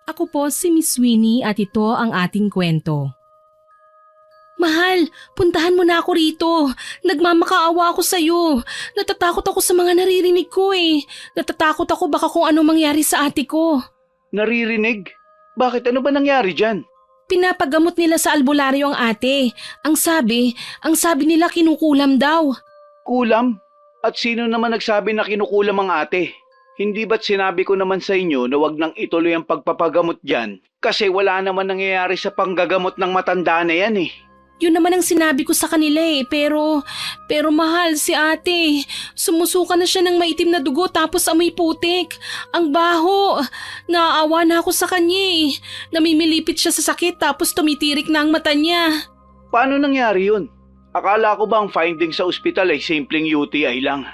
Ako po si Miss Winnie at ito ang ating kwento. Mahal, puntahan mo na ako rito. Nagmamakaawa ako sa'yo. Natatakot ako sa mga naririnig ko eh. Natatakot ako baka kung ano mangyari sa ate ko. Naririnig? Bakit ano ba nangyari dyan? Pinapagamot nila sa albularyo ang ate. Ang sabi nila kinukulam daw. Kulam? At sino naman nagsabi na kinukulam ang ate? Hindi ba't sinabi ko naman sa inyo na wag nang ituloy ang pagpapagamot dyan? Kasi wala naman nangyayari sa panggagamot ng matanda na yan eh. Yun naman ang sinabi ko sa kanila eh, pero mahal si ate. Sumusuka na siya ng maitim na dugo tapos amoy putik. Ang baho. Naaawa na ako sa kanya eh. Namimilipit siya sa sakit tapos tumitirik na ang mata niya. Paano nangyari yun? Akala ko ba ang finding sa ospital ay simpleng UTI lang?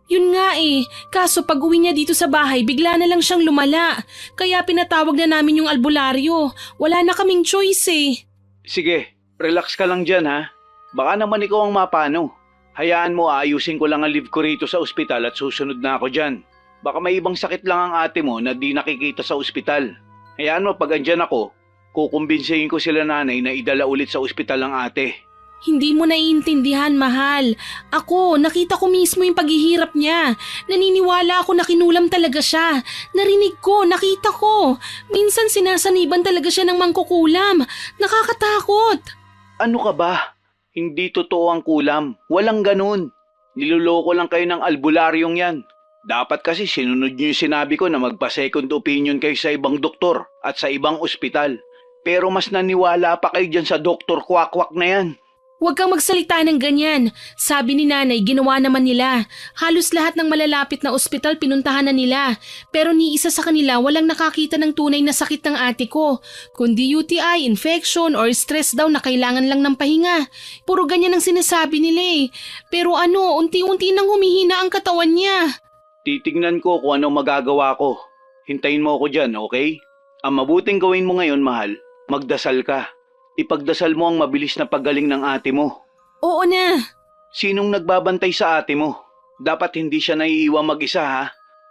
Yun nga eh, kaso pag uwi niya dito sa bahay bigla na lang siyang lumala. Kaya pinatawag na namin yung albularyo. Wala na kaming choice eh. Sige, relax ka lang dyan ha. Baka naman ikaw ang mapano. Hayaan mo ayusin ko lang ang leave ko rito sa ospital at susunod na ako dyan. Baka may ibang sakit lang ang ate mo na di nakikita sa ospital. Hayaan mo pag andyan ako, kukumbinsihin ko sila nanay na idala ulit sa ospital ang ate. Hindi mo naiintindihan, mahal. Ako, nakita ko mismo yung paghihirap niya. Naniniwala ako na kinulam talaga siya. Narinig ko, nakita ko. Minsan sinasaniban talaga siya ng mangkukulam. Nakakatakot. Ano ka ba? Hindi totoo ang kulam. Walang ganun. Niloloko lang kayo ng albularyong yan. Dapat kasi sinunod niyo yung sinabi ko na magpa-second opinion kayo sa ibang doktor at sa ibang ospital. Pero mas naniwala pa kayo dyan sa doktor kwak-kwak na yan. Huwag kang magsalita ng ganyan. Sabi ni nanay, ginawa naman nila. Halos lahat ng malalapit na ospital pinuntahan na nila. Pero ni isa sa kanila walang nakakita ng tunay na sakit ng ate ko. Kundi UTI, infection, or stress daw na kailangan lang ng pahinga. Puro ganyan ang sinasabi nila eh. Pero unti-unti nang humihina ang katawan niya. Titignan ko kung anong magagawa ko. Hintayin mo ako dyan, okay? Ang mabuting gawin mo ngayon, mahal, magdasal ka. Ipagdasal mo ang mabilis na paggaling ng ate mo. Oo na. Sinong nagbabantay sa ate mo? Dapat hindi siya naiiwan mag-isa ha.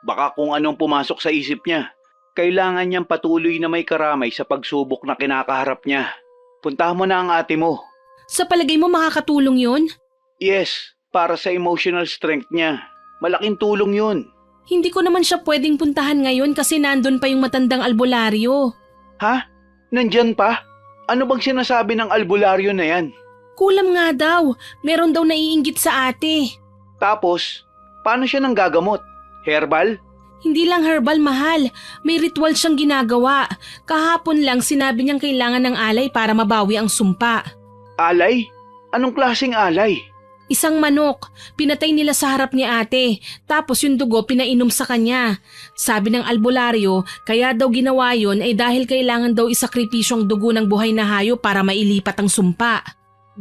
Baka kung anong pumasok sa isip niya. Kailangan niyang patuloy na may karamay sa pagsubok na kinakaharap niya. Puntahan mo na ang ate mo. Sa palagay mo makakatulong yun? Yes, para sa emotional strength niya. Malaking tulong yun. Hindi ko naman siya pwedeng puntahan ngayon kasi nandun pa yung matandang albularyo. Ha? Nandyan pa? Ano bang sinasabi ng albularyo na yan? Kulam nga daw. Meron daw naiinggit sa ate. Tapos, paano siya nang gagamot? Herbal? Hindi lang herbal, mahal. May ritual siyang ginagawa. Kahapon lang sinabi niyang kailangan ng alay para mabawi ang sumpa. Alay? Anong klaseng alay? Isang manok, pinatay nila sa harap ni ate, tapos yung dugo pinainom sa kanya. Sabi ng albularyo, kaya daw ginawa yun ay dahil kailangan daw isakripisyong dugo ng buhay na hayop para mailipat ang sumpa.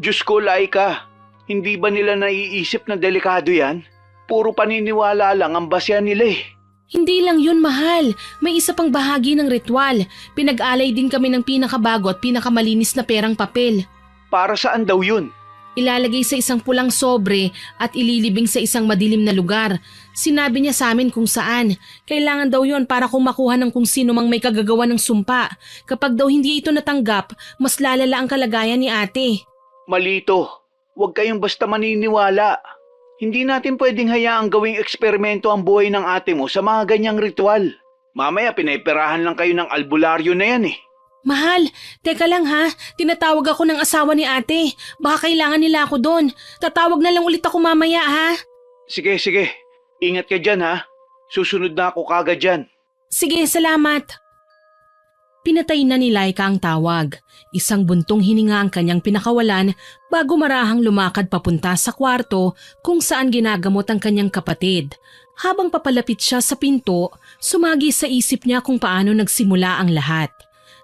Diyos ko, Laika, hindi ba nila naiisip na delikado yan? Puro paniniwala lang ang basya nila eh. Hindi lang yun, mahal. May isa pang bahagi ng ritual. Pinag-alay din kami ng pinakabago at pinakamalinis na perang papel. Para saan daw yun? Ilalagay sa isang pulang sobre at ililibing sa isang madilim na lugar. Sinabi niya sa amin kung saan. Kailangan daw yon para kung makuha ng kung sino mang may kagagawa ng sumpa. Kapag daw hindi ito natanggap, mas lalala ang kalagayan ni ate. Malito, huwag kayong basta maniniwala. Hindi natin pwedeng hayaang gawing eksperimento ang buhay ng ate mo sa mga ganyang ritual. Mamaya pinaperahan lang kayo ng albularyo na yan eh. Mahal, teka lang ha. Tinatawag ako ng asawa ni ate. Baka kailangan nila ako doon. Tatawag na lang ulit ako mamaya ha. Sige, sige. Ingat ka dyan ha. Susunod na ako kagad dyan. Sige, salamat. Pinatay na ni Laika ang tawag. Isang buntong hininga ang kanyang pinakawalan bago marahang lumakad papunta sa kwarto kung saan ginagamot ang kanyang kapatid. Habang papalapit siya sa pinto, sumagi sa isip niya kung paano nagsimula ang lahat.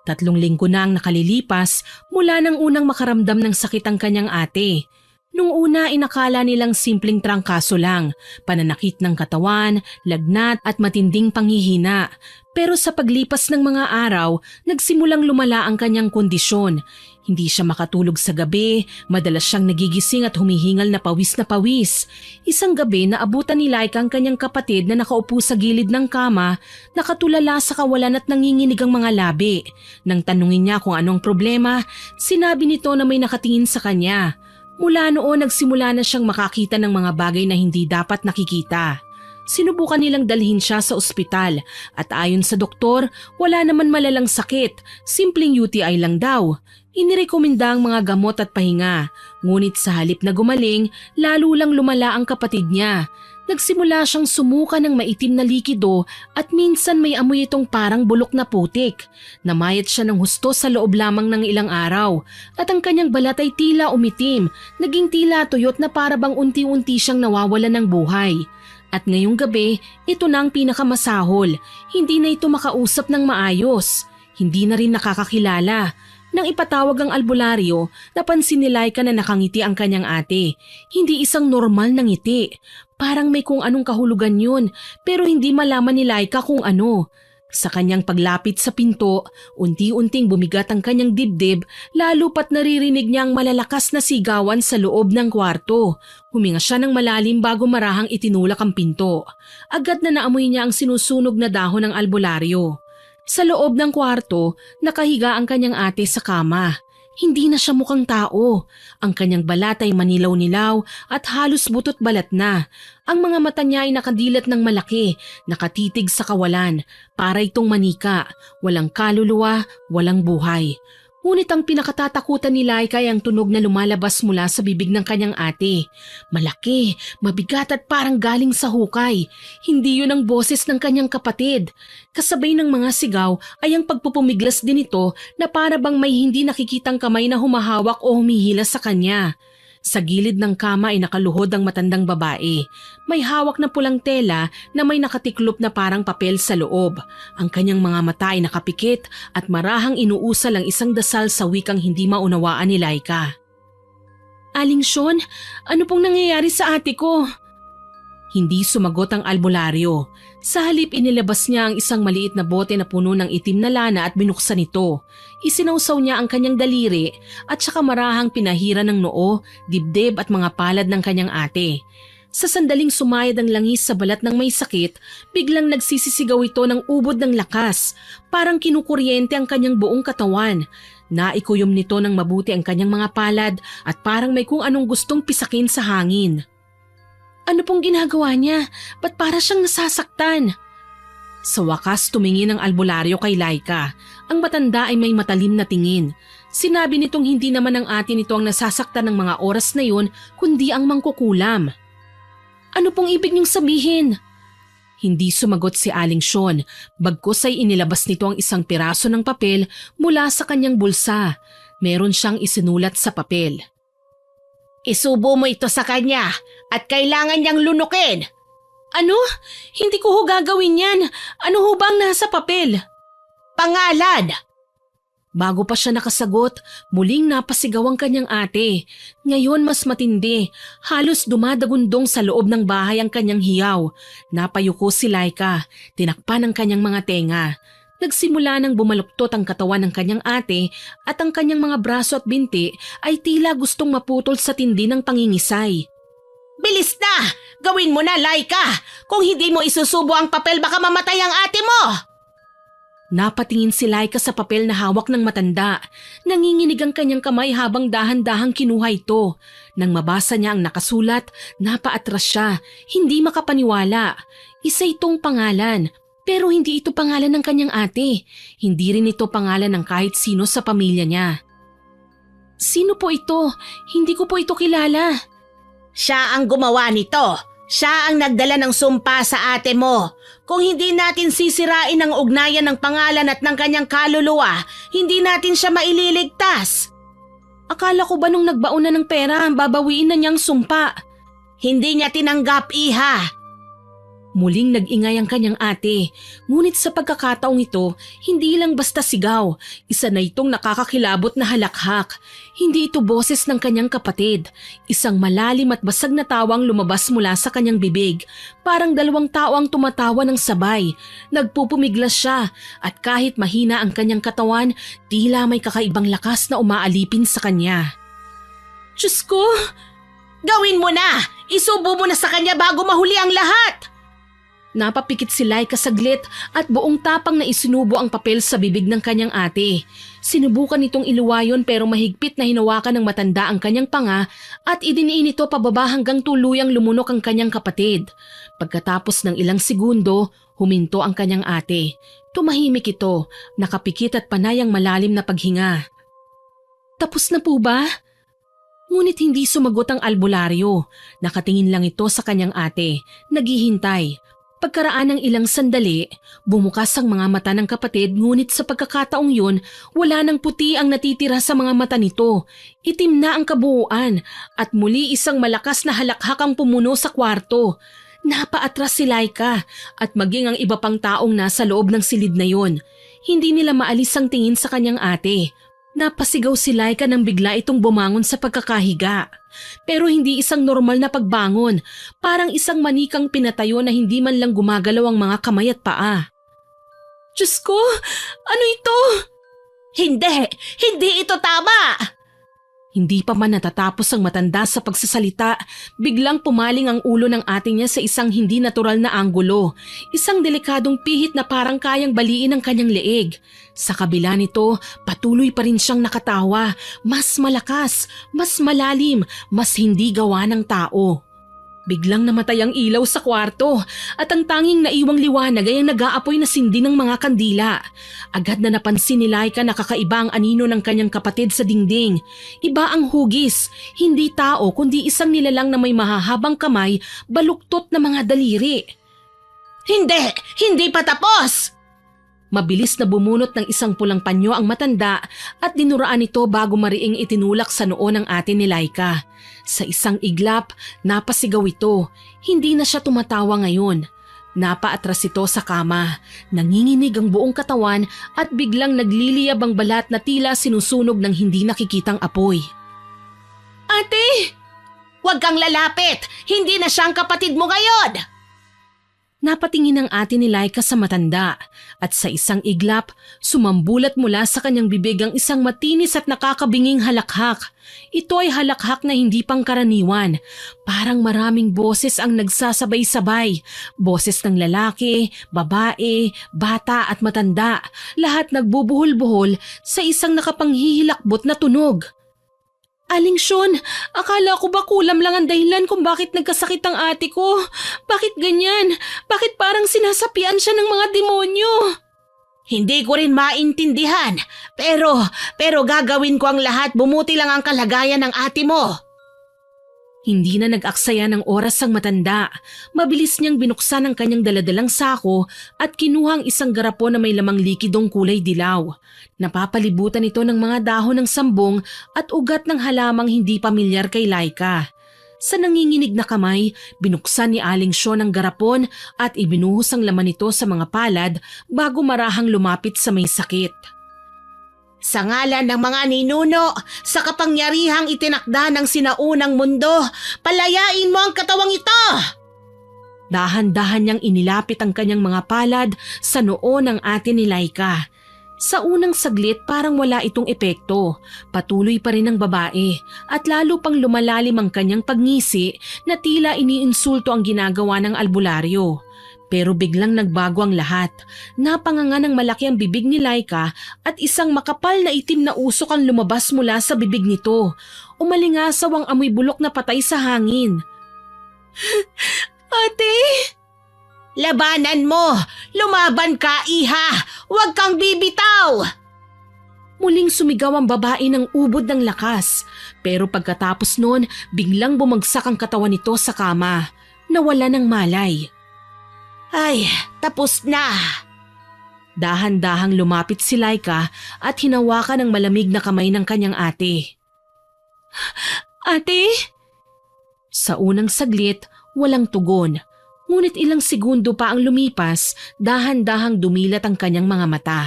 3 linggo na ang nakalilipas mula nang unang makaramdam ng sakit ang kanyang ate. Nung una inakala nilang simpleng trangkaso lang, pananakit ng katawan, lagnat at matinding panghihina. Pero sa paglipas ng mga araw, nagsimulang lumala ang kanyang kondisyon. Hindi siya makatulog sa gabi, madalas siyang nagigising at humihingal na pawis na pawis. Isang gabi naabutan ni Laika ang kanyang kapatid na nakaupo sa gilid ng kama, nakatulala sa kawalan at nanginginig ang mga labi. Nang tanungin niya kung anong problema, sinabi nito na may nakatingin sa kanya. Mula noon nagsimula na siyang makakita ng mga bagay na hindi dapat nakikita. Sinubukan nilang dalhin siya sa ospital at ayon sa doktor, wala naman malalang sakit, simpleng UTI lang daw. Inirekomenda ang mga gamot at pahinga, ngunit sa halip na gumaling, lalo lang lumala ang kapatid niya. Nagsimula siyang sumuka ng maitim na likido at minsan may amoy itong parang bulok na putik. Namayat siya ng husto sa loob lamang ng ilang araw at ang kanyang balat ay tila umitim, naging tila tuyot na para bang unti-unti siyang nawawalan ng buhay. At ngayong gabi, ito na ang pinakamasahol, hindi na ito makausap ng maayos, hindi na rin nakakakilala. Nang ipatawag ang albularyo, napansin ni Laika na nakangiti ang kanyang ate. Hindi isang normal na ngiti. Parang may kung anong kahulugan yun, pero hindi malaman ni Laika kung ano. Sa kanyang paglapit sa pinto, unti-unting bumigat ang kanyang dibdib, lalo pat naririnig niya ang malalakas na sigawan sa loob ng kwarto. Huminga siya ng malalim bago marahang itinulak ang pinto. Agad na naamoy niya ang sinusunog na dahon ng albularyo. Sa loob ng kwarto, nakahiga ang kanyang ate sa kama. Hindi na siya mukhang tao. Ang kanyang balat ay manilaw-nilaw at halos butot balat na. Ang mga mata niya ay nakadilat ng malaki, nakatitig sa kawalan. Para itong manika, walang kaluluwa, walang buhay. Ngunit ang pinakatatakutan ni Laika ay ang tunog na lumalabas mula sa bibig ng kanyang ate. Malaki, mabigat at parang galing sa hukay. Hindi yun ang boses ng kanyang kapatid. Kasabay ng mga sigaw ay ang pagpupumiglas din ito na para bang may hindi nakikitang kamay na humahawak o humihila sa kanya. Sa gilid ng kama ay nakaluhod ang matandang babae. May hawak na pulang tela na may nakatiklop na parang papel sa loob. Ang kanyang mga mata ay nakapikit at marahang inuusal ang isang dasal sa wikang hindi maunawaan ni Laika. Aling Sean, ano pong nangyayari sa ate ko? Hindi sumagot ang albularyo. Sa halip inilabas niya ang isang maliit na bote na puno ng itim na lana at binuksan ito. Isinawsaw niya ang kanyang daliri at saka marahang pinahira ng noo, dibdib at mga palad ng kanyang ate. Sa sandaling sumayad ang langis sa balat ng may sakit, biglang nagsisisigaw ito ng ubod ng lakas. Parang kinukuryente ang kanyang buong katawan. Naikuyom nito ng mabuti ang kanyang mga palad at parang may kung anong gustong pisakin sa hangin. Ano pong ginagawa niya? Ba't para siyang nasasaktan? Sa wakas tumingin ang albularyo kay Laika. Ang matanda ay may matalim na tingin. Sinabi nitong hindi naman ang ate nito ang nasasaktan ng mga oras na yun, kundi ang mangkukulam. Ano pong ibig niyong sabihin? Hindi sumagot si Aling Sean, bagkus ay inilabas nito ang isang piraso ng papel mula sa kanyang bulsa. Meron siyang isinulat sa papel. Isubo mo ito sa kanya at kailangan niyang lunukin. Ano? Hindi ko ho gagawin yan. Ano ho bang nasa papel? Pangalan! Bago pa siya nakasagot, muling napasigaw ang kanyang ate. Ngayon mas matindi. Halos dumadagundong sa loob ng bahay ang kanyang hiyaw. Napayuko si Laika, tinakpan ang kanyang mga tenga. Nagsimula nang bumaluktot ang katawan ng kanyang ate at ang kanyang mga braso at binti ay tila gustong maputol sa tindi ng pangingisay. Bilis na! Gawin mo na, Laika! Kung hindi mo isusubo ang papel baka mamatay ang ate mo! Napatingin si Laika sa papel na hawak ng matanda. Nanginginig ang kanyang kamay habang dahan-dahang kinuha ito. Nang mabasa niya ang nakasulat, napaatras siya. Hindi makapaniwala. Isa itong pangalan. Pero hindi ito pangalan ng kanyang ate. Hindi rin ito pangalan ng kahit sino sa pamilya niya. Sino po ito? Hindi ko po ito kilala. Siya ang gumawa nito. Siya ang nagdala ng sumpa sa ate mo. Kung hindi natin sisirain ang ugnayan ng pangalan at ng kanyang kaluluwa, hindi natin siya maililigtas. Akala ko ba nung nagbaon na ng pera, babawiin na niyang sumpa? Hindi niya tinanggap, iha. Muling nag-ingay ang kanyang ate, ngunit sa pagkakataong ito, hindi lang basta sigaw, isa na itong nakakakilabot na halakhak. Hindi ito boses ng kanyang kapatid, isang malalim at basag na tawang lumabas mula sa kanyang bibig. Parang dalawang tao ang tumatawa ng sabay, nagpupumiglas siya at kahit mahina ang kanyang katawan, tila may kakaibang lakas na umaalipin sa kanya. Diyos ko! Gawin mo na! Isubo mo na sa kanya bago mahuli ang lahat! Napapikit si Laika saglit at buong tapang na isinubo ang papel sa bibig ng kanyang ate. Sinubukan nitong iluwayon pero mahigpit na hinawakan ng matanda ang kanyang panga at idiniin ito pababa hanggang tuluyang lumunok ang kanyang kapatid. Pagkatapos ng ilang segundo, huminto ang kanyang ate. Tumahimik ito, nakapikit at panay ang malalim na paghinga. Tapos na po ba? Ngunit hindi sumagot ang albularyo. Nakatingin lang ito sa kanyang ate, naghihintay. Pagkaraan ng ilang sandali, bumukas ang mga mata ng kapatid ngunit sa pagkakataong yun, wala nang puti ang natitira sa mga mata nito. Itim na ang kabuuan at muli isang malakas na halakhak ang pumuno sa kwarto. Napaatras si Laika at maging ang iba pang taong nasa loob ng silid na yon. Hindi nila maalis ang tingin sa kanyang ate. Napasigaw si Laika nang bigla itong bumangon sa pagkakahiga. Pero hindi isang normal na pagbangon, parang isang manikang pinatayo na hindi man lang gumagalaw ang mga kamay at paa. Diyos ko, ano ito? Hindi ito tama! Hindi pa man natatapos ang matanda sa pagsasalita, biglang pumaling ang ulo ng ate niya sa isang hindi natural na anggulo, isang delikadong pihit na parang kayang baliin ang kanyang leeg. Sa kabila nito, patuloy pa rin siyang nakatawa, mas malakas, mas malalim, mas hindi gawa ng tao. Biglang namatay ang ilaw sa kwarto at ang tanging naiwang liwanag ay ang nag-aapoy na sindi ng mga kandila. Agad na napansin ni Laika na kakaiba ang anino ng kanyang kapatid sa dingding. Iba ang hugis, hindi tao kundi isang nilalang na may mahahabang kamay, baluktot na mga daliri. Hindi pa tapos! Mabilis na bumunot ng isang pulang panyo ang matanda at dinuraan ito bago mariing itinulak sa noo ng ate ni Laika. Sa isang iglap, napasigaw ito. Hindi na siya tumatawa ngayon. Napaatras ito sa kama. Nanginginig ang buong katawan at biglang nagliliyab ang balat na tila sinusunog ng hindi nakikitang apoy. Ate! Huwag kang lalapit! Hindi na siyang kapatid mo ngayon! Napatingin ang ate ni Laika sa matanda at sa isang iglap, sumambulat mula sa kanyang bibig ang isang matinis at nakakabinging halakhak. Ito ay halakhak na hindi pangkaraniwan. Parang maraming boses ang nagsasabay-sabay. Boses ng lalaki, babae, bata at matanda. Lahat nagbubuhol-buhol sa isang nakapanghihilakbot na tunog. Aling Sean, akala ko ba kulam lang ang dahilan kung bakit nagkasakit ang ate ko? Bakit ganyan? Bakit parang sinasapian siya ng mga demonyo? Hindi ko rin maintindihan, pero gagawin ko ang lahat, bumuti lang ang kalagayan ng ate mo. Hindi na nag-aksaya ng oras ang matanda. Mabilis niyang binuksan ang kanyang daladalang sako at kinuha ang isang garapon na may lamang likidong kulay dilaw. Napapalibutan ito ng mga dahon ng sambong at ugat ng halamang hindi pamilyar kay Laika. Sa nanginginig na kamay, binuksan ni Aling Sean ang garapon at ibinuhos ang laman nito sa mga palad bago marahang lumapit sa may sakit. Sa ngalan ng mga ninuno, sa kapangyarihang itinakda ng sinaunang mundo, palayain mo ang katawang ito! Dahan-dahan niyang inilapit ang kanyang mga palad sa noo ng ate ni Laika. Sa unang saglit parang wala itong epekto. Patuloy pa rin ang babae at lalo pang lumalalim ang kanyang pagngisi na tila iniinsulto ang ginagawa ng albularyo. Pero biglang nagbago ang lahat. Napanganga ng malaki ang bibig ni Laika at isang makapal na itim na usok ang lumabas mula sa bibig nito. Umalingasaw ang amoy bulok na patay sa hangin. Ate! Labanan mo! Lumaban ka, iha! Huwag kang bibitaw! Muling sumigaw ang babae ng ubod ng lakas. Pero pagkatapos noon, biglang bumagsak ang katawan nito sa kama. Nawala ng malay. Ay, tapos na! Dahan-dahang lumapit si Laika at hinawakan ng malamig na kamay ng kanyang ate. Ate? Sa unang saglit, walang tugon. Ngunit ilang segundo pa ang lumipas, dahan-dahang dumilat ang kanyang mga mata.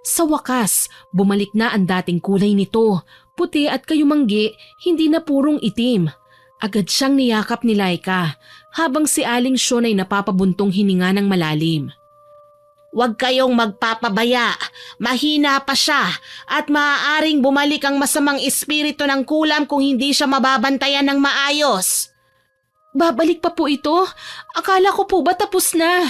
Sa wakas, bumalik na ang dating kulay nito, puti at kayumanggi, hindi na purong itim. Agad siyang niyakap ni Laika, habang si Aling Sean ay napapabuntong hininga ng malalim. Huwag kayong magpapabaya, mahina pa siya at maaaring bumalik ang masamang espiritu ng kulam kung hindi siya mababantayan ng maayos. Babalik pa po ito? Akala ko po ba tapos na?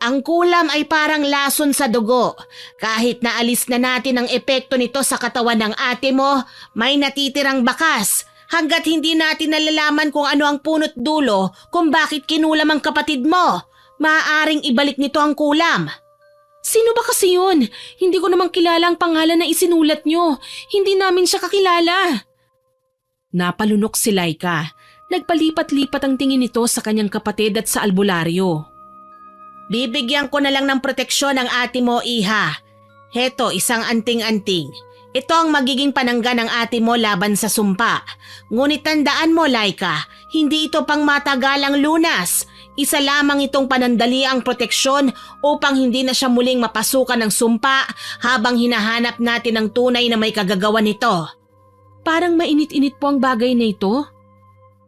Ang kulam ay parang lason sa dugo. Kahit naalis na natin ang epekto nito sa katawan ng ate mo, may natitirang bakas. Hanggat hindi natin nalalaman kung ano ang punot dulo kung bakit kinulam ang kapatid mo, maaaring ibalik nito ang kulam. Sino ba kasi yun? Hindi ko namang kilala ang pangalan na isinulat nyo. Hindi namin siya kakilala. Napalunok si Laika. Nagpalipat-lipat ang tingin nito sa kanyang kapatid at sa albularyo. Bibigyan ko na lang ng proteksyon ang ate mo, Iha. Heto, isang anting-anting. Ito ang magiging panangga ng ate mo laban sa sumpa. Ngunit tandaan mo, Laika, hindi ito pang matagalang lunas. Isa lamang itong panandaliang proteksyon upang hindi na siya muling mapasukan ng sumpa habang hinahanap natin ang tunay na may kagagawan nito. Parang mainit-init po ang bagay na ito.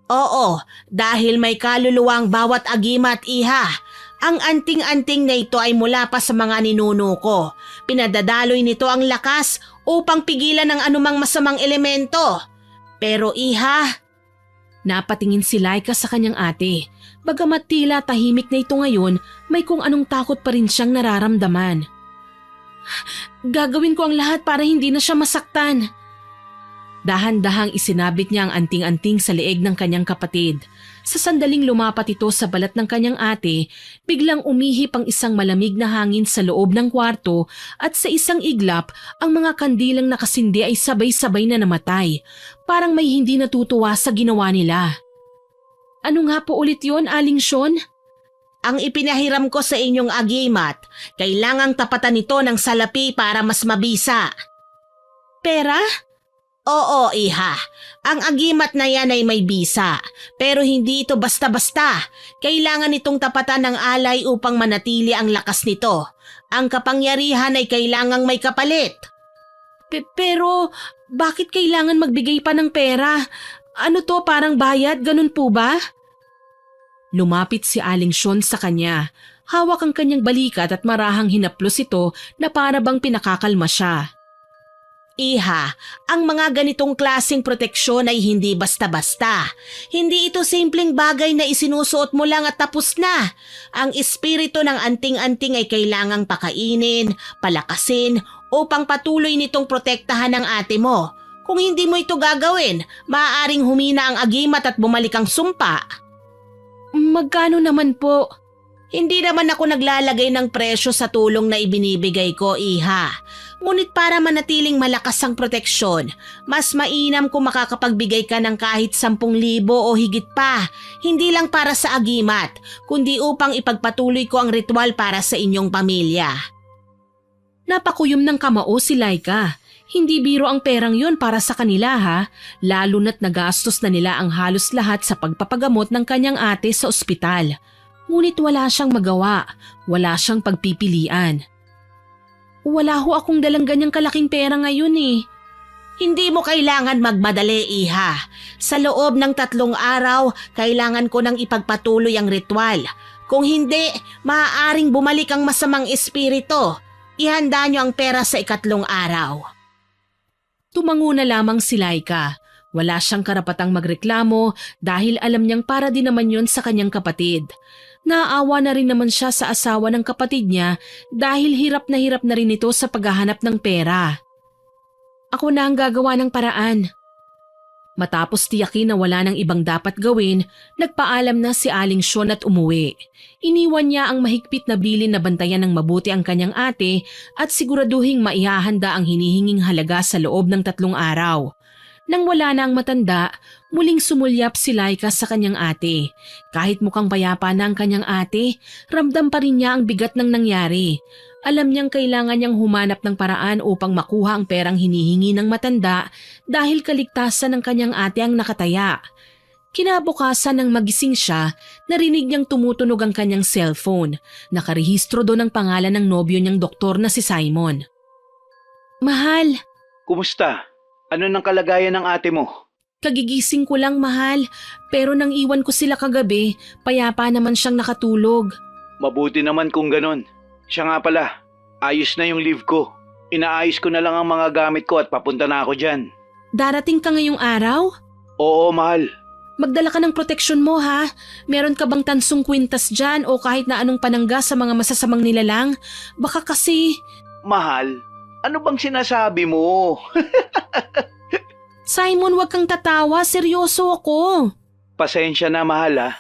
Oo, dahil may kaluluwang bawat agimat, Iha. Ang anting-anting na ito ay mula pa sa mga ninuno ko. Pinadadaloy nito ang lakas upang pigilan ang anumang masamang elemento. Pero Iha, napatingin si Laika sa kanyang ate. Bagamat tila tahimik na ito ngayon, may kung anong takot pa rin siyang nararamdaman. Gagawin ko ang lahat para hindi na siya masaktan. Dahan-dahang isinabit niya ang anting-anting sa leeg ng kanyang kapatid. Sa sandaling lumapat ito sa balat ng kanyang ate, biglang umihip ang isang malamig na hangin sa loob ng kwarto at sa isang iglap, ang mga kandilang nakasindi ay sabay-sabay na namatay. Parang may hindi natutuwa sa ginawa nila. Ano nga po ulit yon, Aling Sean? Ang ipinahiram ko sa inyong agimat, kailangang tapatan nito ng salapi para mas mabisa. Pera? Oo, Iha. Ang agimat na yan ay may bisa, pero hindi ito basta-basta. Kailangan itong tapatan ng alay upang manatili ang lakas nito. Ang kapangyarihan ay kailangang may kapalit. Pero bakit kailangan magbigay pa ng pera? Ano to, parang bayad, ganun po ba? Lumapit si Aling Sean sa kanya. Hawak ang kanyang balikat at marahang hinaplos ito na para bang pinakakalma siya. Iha, ang mga ganitong klaseng proteksyon ay hindi basta-basta. Hindi ito simpleng bagay na isinusuot mo lang at tapos na. Ang espiritu ng anting-anting ay kailangang pakainin, palakasin, upang patuloy nitong protektahan ng ate mo. Kung hindi mo ito gagawin, maaaring humina ang agimat at bumalik ang sumpa. Magkano naman po? Hindi naman ako naglalagay ng presyo sa tulong na ibinibigay ko, Iha. Ngunit para manatiling malakas ang proteksyon, mas mainam kung makakapagbigay ka ng kahit 10,000 o higit pa. Hindi lang para sa agimat, kundi upang ipagpatuloy ko ang ritual para sa inyong pamilya. Napakuyom ng kamao si Laika. Hindi biro ang perang yon para sa kanila ha, lalo na't nagastos na nila ang halos lahat sa pagpapagamot ng kanyang ate sa ospital. Ngunit wala siyang magawa, wala siyang pagpipilian. Wala ho akong dalang ganyang kalaking pera ngayon eh. Hindi mo kailangan magmadali, Iha. Sa loob ng 3 araw, kailangan ko nang ipagpatuloy ang ritual. Kung hindi, maaaring bumalik ang masamang espiritu. Ihanda niyo ang pera sa 4 araw. Tumango na lamang si Laika. Wala siyang karapatang magreklamo dahil alam niyang para din naman yon sa kanyang kapatid. Naawa na rin naman siya sa asawa ng kapatid niya dahil hirap na rin ito sa paghahanap ng pera. Ako na ang gagawa ng paraan. Matapos tiyakin na wala nang ibang dapat gawin, nagpaalam na si Aling Sean at umuwi. Iniwan niya ang mahigpit na bilin na bantayan ng mabuti ang kanyang ate at siguraduhing maihahanda ang hinihinging halaga sa loob ng 3 araw. Nang wala na ang matanda, muling sumulyap si Laika sa kanyang ate. Kahit mukhang payapa na ang kanyang ate, ramdam pa rin niya ang bigat ng nangyari. Alam niyang kailangan niyang humanap ng paraan upang makuha ang perang hinihingi ng matanda dahil kaligtasan ng kanyang ate ang nakataya. Kinabukasan nang magising siya, narinig niyang tumutunog ang kanyang cellphone. Nakarehistro doon ang pangalan ng nobyo niyang doktor na si Simon. Mahal, Kumusta? Ano nang kalagayan ng ate mo? kagigising ko lang mahal, pero nang iwan ko sila kagabi, payapa naman siyang nakatulog. Mabuti naman kung ganon. Siya nga pala, ayos na yung leave ko. Inaayos ko na lang ang mga gamit ko at papunta na ako dyan. Darating ka ngayong araw? Oo, mahal. Magdala ka ng proteksyon mo ha. Meron ka bang tansong kwintas dyan o kahit na anong panangga sa mga masasamang nilalang? Baka kasi… Mahal, ano bang sinasabi mo? Simon, wag kang tatawa. Seryoso ako. Pasensya na, mahal ha.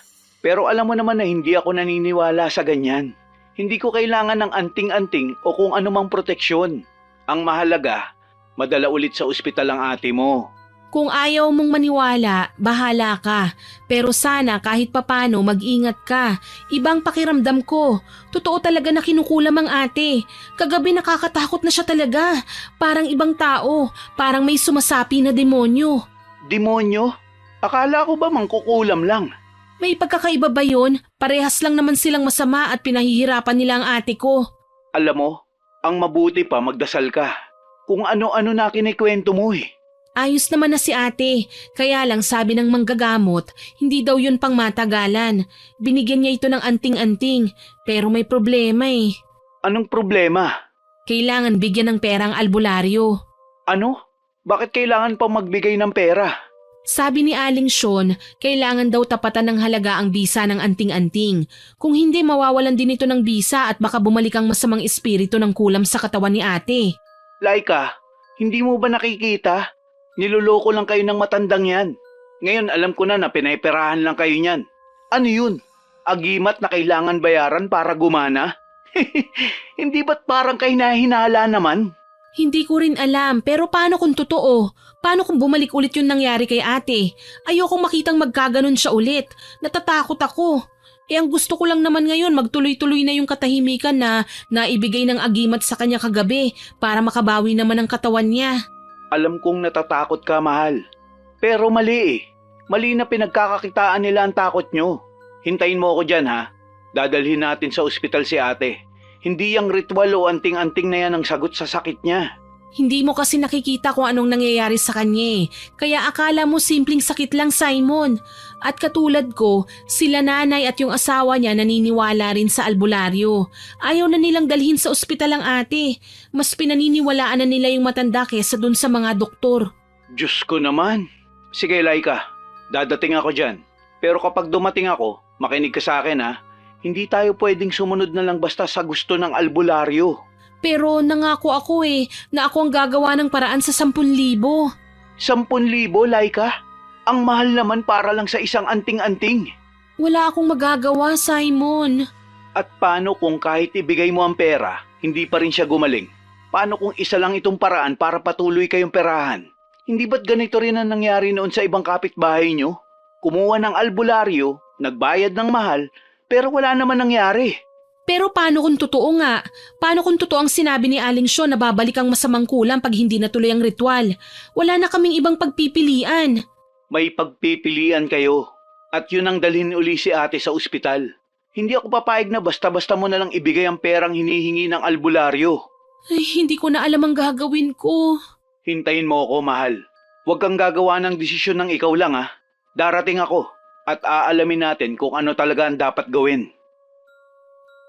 Pero alam mo naman na hindi ako naniniwala sa ganyan. Hindi ko kailangan ng anting-anting o kung anumang proteksyon. Ang mahalaga, madala ulit sa ospital ang ate mo. Kung ayaw mong maniwala, bahala ka. Pero sana kahit papano mag-ingat ka. Ibang pakiramdam ko. Totoo talaga na kinukulam ang ate. Kagabi nakakatakot na siya talaga. Parang ibang tao. Parang may sumasapi na demonyo. Demonyo? Akala ko ba mangkukulam lang? May pagkakaiba ba yun? Parehas lang naman silang masama at pinahihirapan nila ang ate ko. Alam mo, ang mabuti pa magdasal ka. Kung ano-ano na kinikwento mo eh. Ayos naman na si ate, kaya lang sabi ng manggagamot, hindi daw yun pang matagalan. Binigyan niya ito ng anting-anting, pero may problema eh. Anong problema? Kailangan bigyan ng pera ang albularyo. Ano? Bakit kailangan pa magbigay ng pera? Sabi ni Aling Sean, kailangan daw tapatan ng halaga ang bisa ng anting-anting. Kung hindi, mawawalan din ito ng bisa at baka bumalik ang masamang espiritu ng kulam sa katawan ni ate. Laika, hindi mo ba nakikita? Niloloko lang kayo ng matandang yan. Ngayon alam ko na pinayperahan lang kayo niyan. Ano yun? Agimat na kailangan bayaran para gumana? Hindi ba't parang kayo nahinala naman? Hindi ko rin alam, pero paano kung totoo? Paano kung bumalik ulit yung nangyari kay ate? Ayokong makitang magkaganon siya ulit. Natatakot ako. Ang gusto ko lang naman ngayon magtuloy-tuloy na yung katahimikan na naibigay ng agimat sa kanya kagabi para makabawi naman ang katawan niya. Alam kong natatakot ka, mahal. Pero mali eh. Mali na pinagkakakitaan nila ang takot nyo. Hintayin mo ako dyan ha. Dadalhin natin sa ospital si ate. Hindi yung ritual o anting-anting na yan ang sagot sa sakit niya. Hindi mo kasi nakikita kung anong nangyayari sa kanya eh. Kaya akala mo simpleng sakit lang, Simon. At katulad ko, sila nanay at yung asawa niya naniniwala rin sa albularyo. Ayaw na nilang dalhin sa ospital ang ate. Mas pinaniniwalaan na nila yung matanda kesa dun sa mga doktor. Diyos ko naman. Sige, Laika. Dadating ako dyan. Pero kapag dumating ako, makinig ka sa akin ha. Hindi tayo pwedeng sumunod na lang basta sa gusto ng albularyo. Pero nangako ako na ako ang gagawa ng paraan sa 10,000. 10,000, Laika? Ang mahal naman para lang sa isang anting-anting. Wala akong magagawa, Simon. At paano kung kahit ibigay mo ang pera, hindi pa rin siya gumaling? Paano kung isa lang itong paraan para patuloy kayong perahan? Hindi ba't ganito rin ang nangyari noon sa ibang kapitbahay nyo? Kumuha ng albularyo, nagbayad ng mahal, pero wala naman nangyari. Pero paano kung totoo nga? Paano kung totoo ang sinabi ni Aling Sean na babalik ang masamang kulam pag hindi natuloy ang ritual? Wala na kaming ibang pagpipilian. May pagpipilian kayo. At yun ang dalhin uli si ate sa ospital. Hindi ako papayag na basta-basta mo na lang ibigay ang perang hinihingi ng albularyo. Ay, hindi ko na alam ang gagawin ko. Hintayin mo ako, mahal. Huwag kang gagawa ng desisyon ng ikaw lang ha. Darating ako at aalamin natin kung ano talaga ang dapat gawin.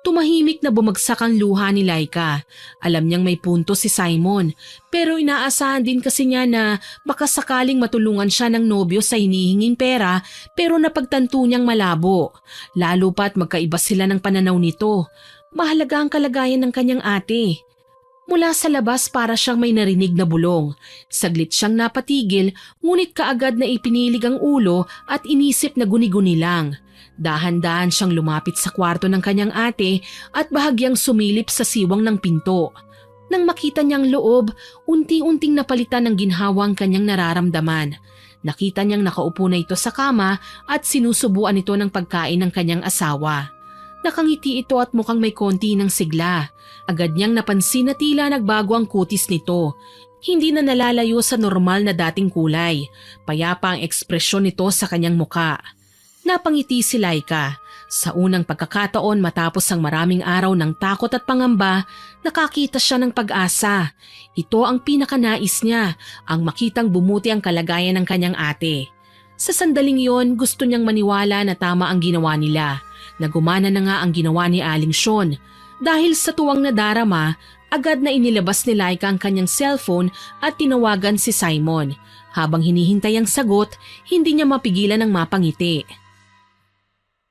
Tumahimik na bumagsak ang luha ni Laika. Alam niyang may punto si Simon, pero inaasahan din kasi niya na baka sakaling matulungan siya ng nobyo sa hinihinging pera pero napagtanto niyang malabo. Lalo pa't magkaiba sila ng pananaw nito. Mahalaga ang kalagayan ng kanyang ate. Mula sa labas para siyang may narinig na bulong. Saglit siyang napatigil ngunit kaagad na ipinilig ang ulo at inisip na guni-guni lang. Dahan-dahan siyang lumapit sa kwarto ng kanyang ate at bahagyang sumilip sa siwang ng pinto. Nang makita niyang loob, unti-unting napalitan ng ginhawa ang kanyang nararamdaman. Nakita niyang nakaupo na ito sa kama at sinusubuan ito ng pagkain ng kanyang asawa. Nakangiti ito at mukhang may konti ng sigla. Agad niyang napansin na tila nagbago ang kutis nito. Hindi na nalalayo sa normal na dating kulay. Payapa ang ekspresyon nito sa kanyang muka. Napangiti si Laika. Sa unang pagkakataon matapos ang maraming araw ng takot at pangamba, nakakita siya ng pag-asa. Ito ang pinakanais niya, ang makitang bumuti ang kalagayan ng kanyang ate. Sa sandaling yon, gusto niyang maniwala na tama ang ginawa nila. Nagumana na nga ang ginawa ni Aling Sean. Dahil sa tuwang nadarama, agad na inilabas ni Laika ang kanyang cellphone at tinawagan si Simon. Habang hinihintay ang sagot, hindi niya mapigilan ang mapangiti.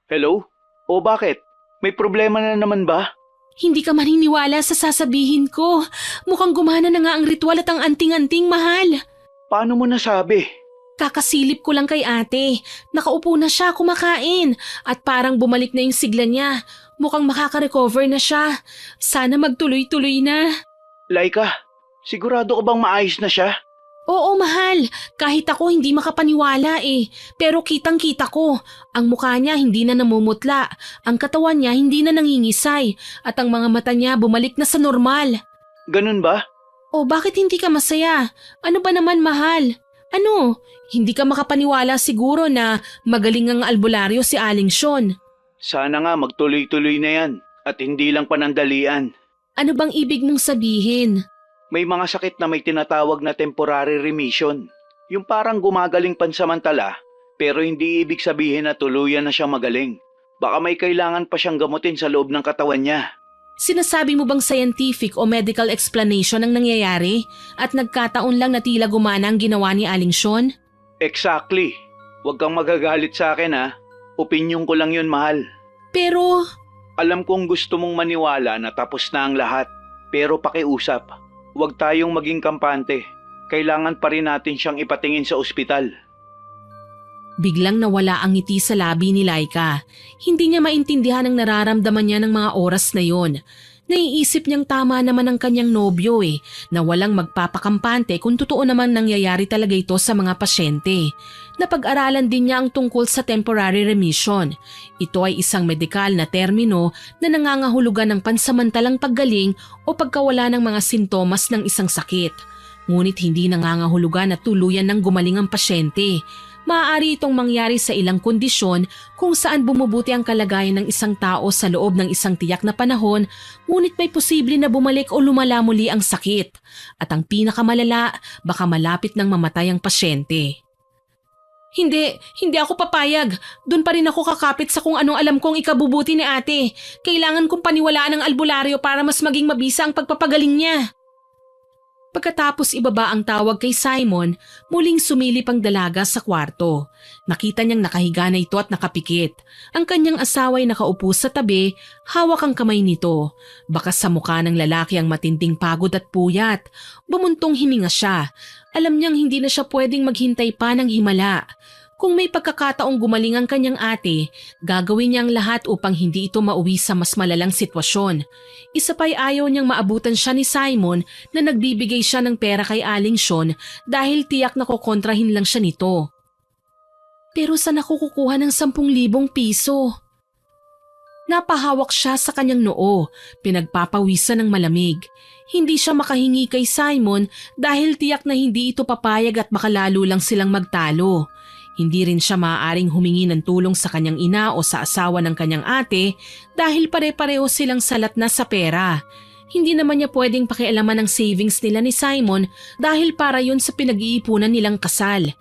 Hello? O bakit? May problema na naman ba? Hindi ka maniniwala sa sasabihin ko. Mukhang gumana na nga ang ritual at ang anting-anting, mahal. Paano mo nasabi? Kakasilip ko lang kay ate. Nakaupo na siya kumakain at parang bumalik na yung sigla niya. Mukhang makaka-recover na siya. Sana magtuloy-tuloy na. Laika, sigurado ka bang maayos na siya? Oo, mahal. Kahit ako hindi makapaniwala eh. Pero kitang-kita ko. Ang mukha niya hindi na namumutla. Ang katawan niya hindi na nangingisay. At ang mga mata niya bumalik na sa normal. Ganun ba? O bakit hindi ka masaya? Ano ba naman, mahal? Ano? Hindi ka makapaniwala siguro na magaling ang albularyo si Aling Sean. Sana nga magtuloy-tuloy na yan at hindi lang panandalian. Ano bang ibig mong sabihin? May mga sakit na may tinatawag na temporary remission. Yung parang gumagaling pansamantala pero hindi ibig sabihin na tuluyan na siyang magaling. Baka may kailangan pa siyang gamutin sa loob ng katawan niya. Sinasabi mo bang scientific o medical explanation ang nangyayari at nagkataon lang na tila gumana ang ginawa ni Aling Sean? Exactly. Huwag kang magagalit sa akin ha. Opinyon ko lang yun, mahal. Pero... Alam kong gusto mong maniwala na tapos na ang lahat. Pero pakiusap, huwag tayong maging kampante. Kailangan pa rin natin siyang ipatingin sa ospital. Biglang nawala ang ngiti sa labi ni Laika. Hindi niya maintindihan ang nararamdaman niya ng mga oras na yon. Naiisip niyang tama naman ang kanyang nobyo na walang magpapakampante kung totoo naman nangyayari talaga ito sa mga pasyente. Napag-aralan din niya ang tungkol sa temporary remission. Ito ay isang medikal na termino na nangangahulugan ng pansamantalang paggaling o pagkawala ng mga sintomas ng isang sakit. Ngunit hindi nangangahulugan na tuluyan ng gumaling ang pasyente. Maaari itong mangyari sa ilang kondisyon kung saan bumubuti ang kalagayan ng isang tao sa loob ng isang tiyak na panahon, ngunit may posible na bumalik o lumala muli ang sakit. At ang pinakamalala, baka malapit ng mamatay ang pasyente. Hindi ako papayag. Doon pa rin ako kakapit sa kung anong alam kong ikabubuti ni ate. Kailangan kong paniwalaan ang albularyo para mas maging mabisa ang pagpapagaling niya. Pagkatapos ibaba ang tawag kay Simon, muling sumilip ang dalaga sa kwarto. Nakita niyang nakahiga na ito at nakapikit. Ang kanyang asawa ay nakaupo sa tabi, hawak ang kamay nito. Bakas sa mukha ng lalaki ang matinding pagod at puyat. Bumuntong hininga siya. Alam niyang hindi na siya pwedeng maghintay pa ng himala. Kung may pagkakataong gumaling ang kanyang ate, gagawin niya ang lahat upang hindi ito mauwi sa mas malalang sitwasyon. Isa pa'y ayaw niyang maabutan siya ni Simon na nagbibigay siya ng pera kay Aling Sean dahil tiyak na kukontrahin lang siya nito. Pero saan ako kukuha ng 10,000 piso? Napahawak siya sa kanyang noo, pinagpapawisan ng malamig. Hindi siya makahingi kay Simon dahil tiyak na hindi ito papayag at makalalo lang silang magtalo. Hindi rin siya maaaring humingi ng tulong sa kanyang ina o sa asawa ng kanyang ate dahil pare-pareho silang salat na sa pera. Hindi naman niya pwedeng pakialaman ang savings nila ni Simon dahil para yun sa pinag-iipunan nilang kasal.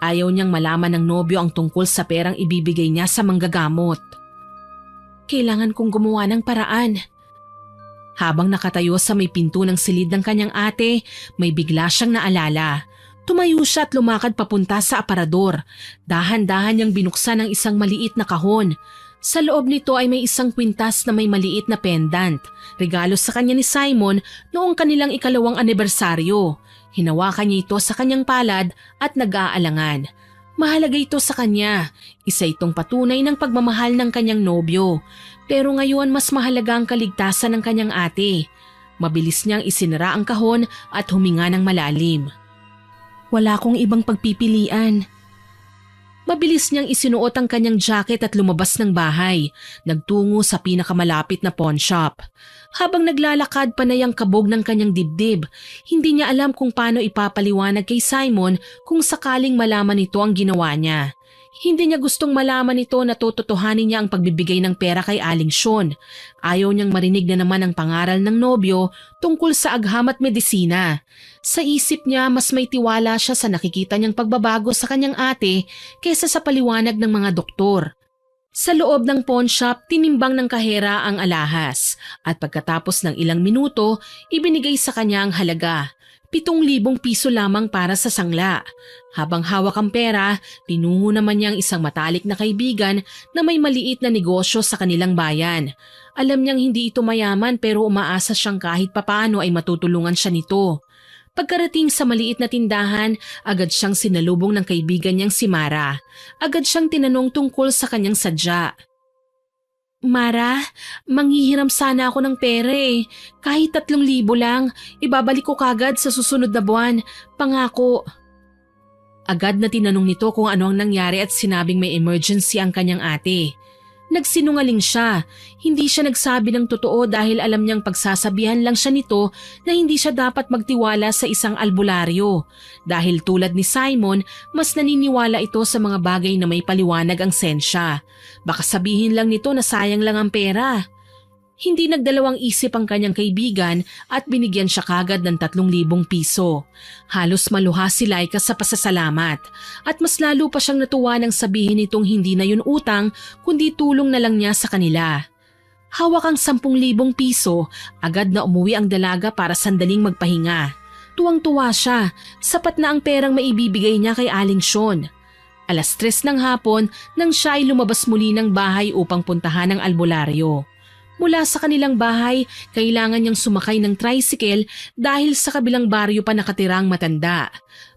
Ayaw niyang malaman ng nobyo ang tungkol sa perang ibibigay niya sa manggagamot. Kailangan kong gumawa ng paraan. Habang nakatayo sa may pinto ng silid ng kanyang ate, may bigla siyang naalala. Tumayo siya at lumakad papunta sa aparador. Dahan-dahan niyang binuksan ang isang maliit na kahon. Sa loob nito ay may isang kwintas na may maliit na pendant. Regalo sa kanya ni Simon noong kanilang 2nd anibersaryo. Hinawakan niya ito sa kanyang palad at nag-aalangan. Mahalaga ito sa kanya. Isa itong patunay ng pagmamahal ng kanyang nobyo. Pero ngayon mas mahalaga ang kaligtasan ng kanyang ate. Mabilis niyang isinara ang kahon at huminga ng malalim. Wala akong ibang pagpipilian. Mabilis niyang isinuot ang kanyang jacket at lumabas ng bahay, nagtungo sa pinakamalapit na pawn shop. Habang naglalakad panay ang kabog ng kanyang dibdib, hindi niya alam kung paano ipapaliwanag kay Simon kung sakaling malaman nito ang ginawa niya. Hindi niya gustong malaman nito na tototohanin niya ang pagbibigay ng pera kay Aling Sean. Ayaw niyang marinig na naman ang pangaral ng nobyo tungkol sa agham at medisina. Sa isip niya, mas may tiwala siya sa nakikita niyang pagbabago sa kanyang ate kaysa sa paliwanag ng mga doktor. Sa loob ng pawn shop, tinimbang ng kahera ang alahas at pagkatapos ng ilang minuto, ibinigay sa kanya ang halaga. 7,000 piso lamang para sa sangla. Habang hawak ang pera, pinungo naman niya ang isang matalik na kaibigan na may maliit na negosyo sa kanilang bayan. Alam niyang hindi ito mayaman pero umaasa siyang kahit papaano ay matutulungan siya nito. Pagkarating sa maliit na tindahan, agad siyang sinalubong ng kaibigan niyang si Mara. Agad siyang tinanong tungkol sa kanyang sadya. Mara, manghihiram sana ako ng pera eh. Kahit 3,000 lang, ibabalik ko kagad sa susunod na buwan. Pangako. Agad na tinanong nito kung ano ang nangyari at sinabing may emergency ang kanyang ate. Nagsinungaling siya. Hindi siya nagsabi ng totoo dahil alam niyang pagsasabihan lang siya nito na hindi siya dapat magtiwala sa isang albularyo. Dahil tulad ni Simon, mas naniniwala ito sa mga bagay na may paliwanag ang sensya. Baka sabihin lang nito na sayang lang ang pera. Hindi nagdalawang isip ang kanyang kaibigan at binigyan siya kagad ng 3,000 piso. Halos maluha si Laika sa pasasalamat at mas lalo pa siyang natuwa nang sabihin nitong hindi na yun utang kundi tulong na lang niya sa kanila. Hawak ang 10,000 piso, agad na umuwi ang dalaga para sandaling magpahinga. Tuwang-tuwa siya, sapat na ang perang maibibigay niya kay Aling Sean. 3:00 ng hapon nang siya ay lumabas muli ng bahay upang puntahan ang albularyo. Mula sa kanilang bahay, kailangan niyang sumakay ng tricycle dahil sa kabilang baryo pa nakatirang matanda.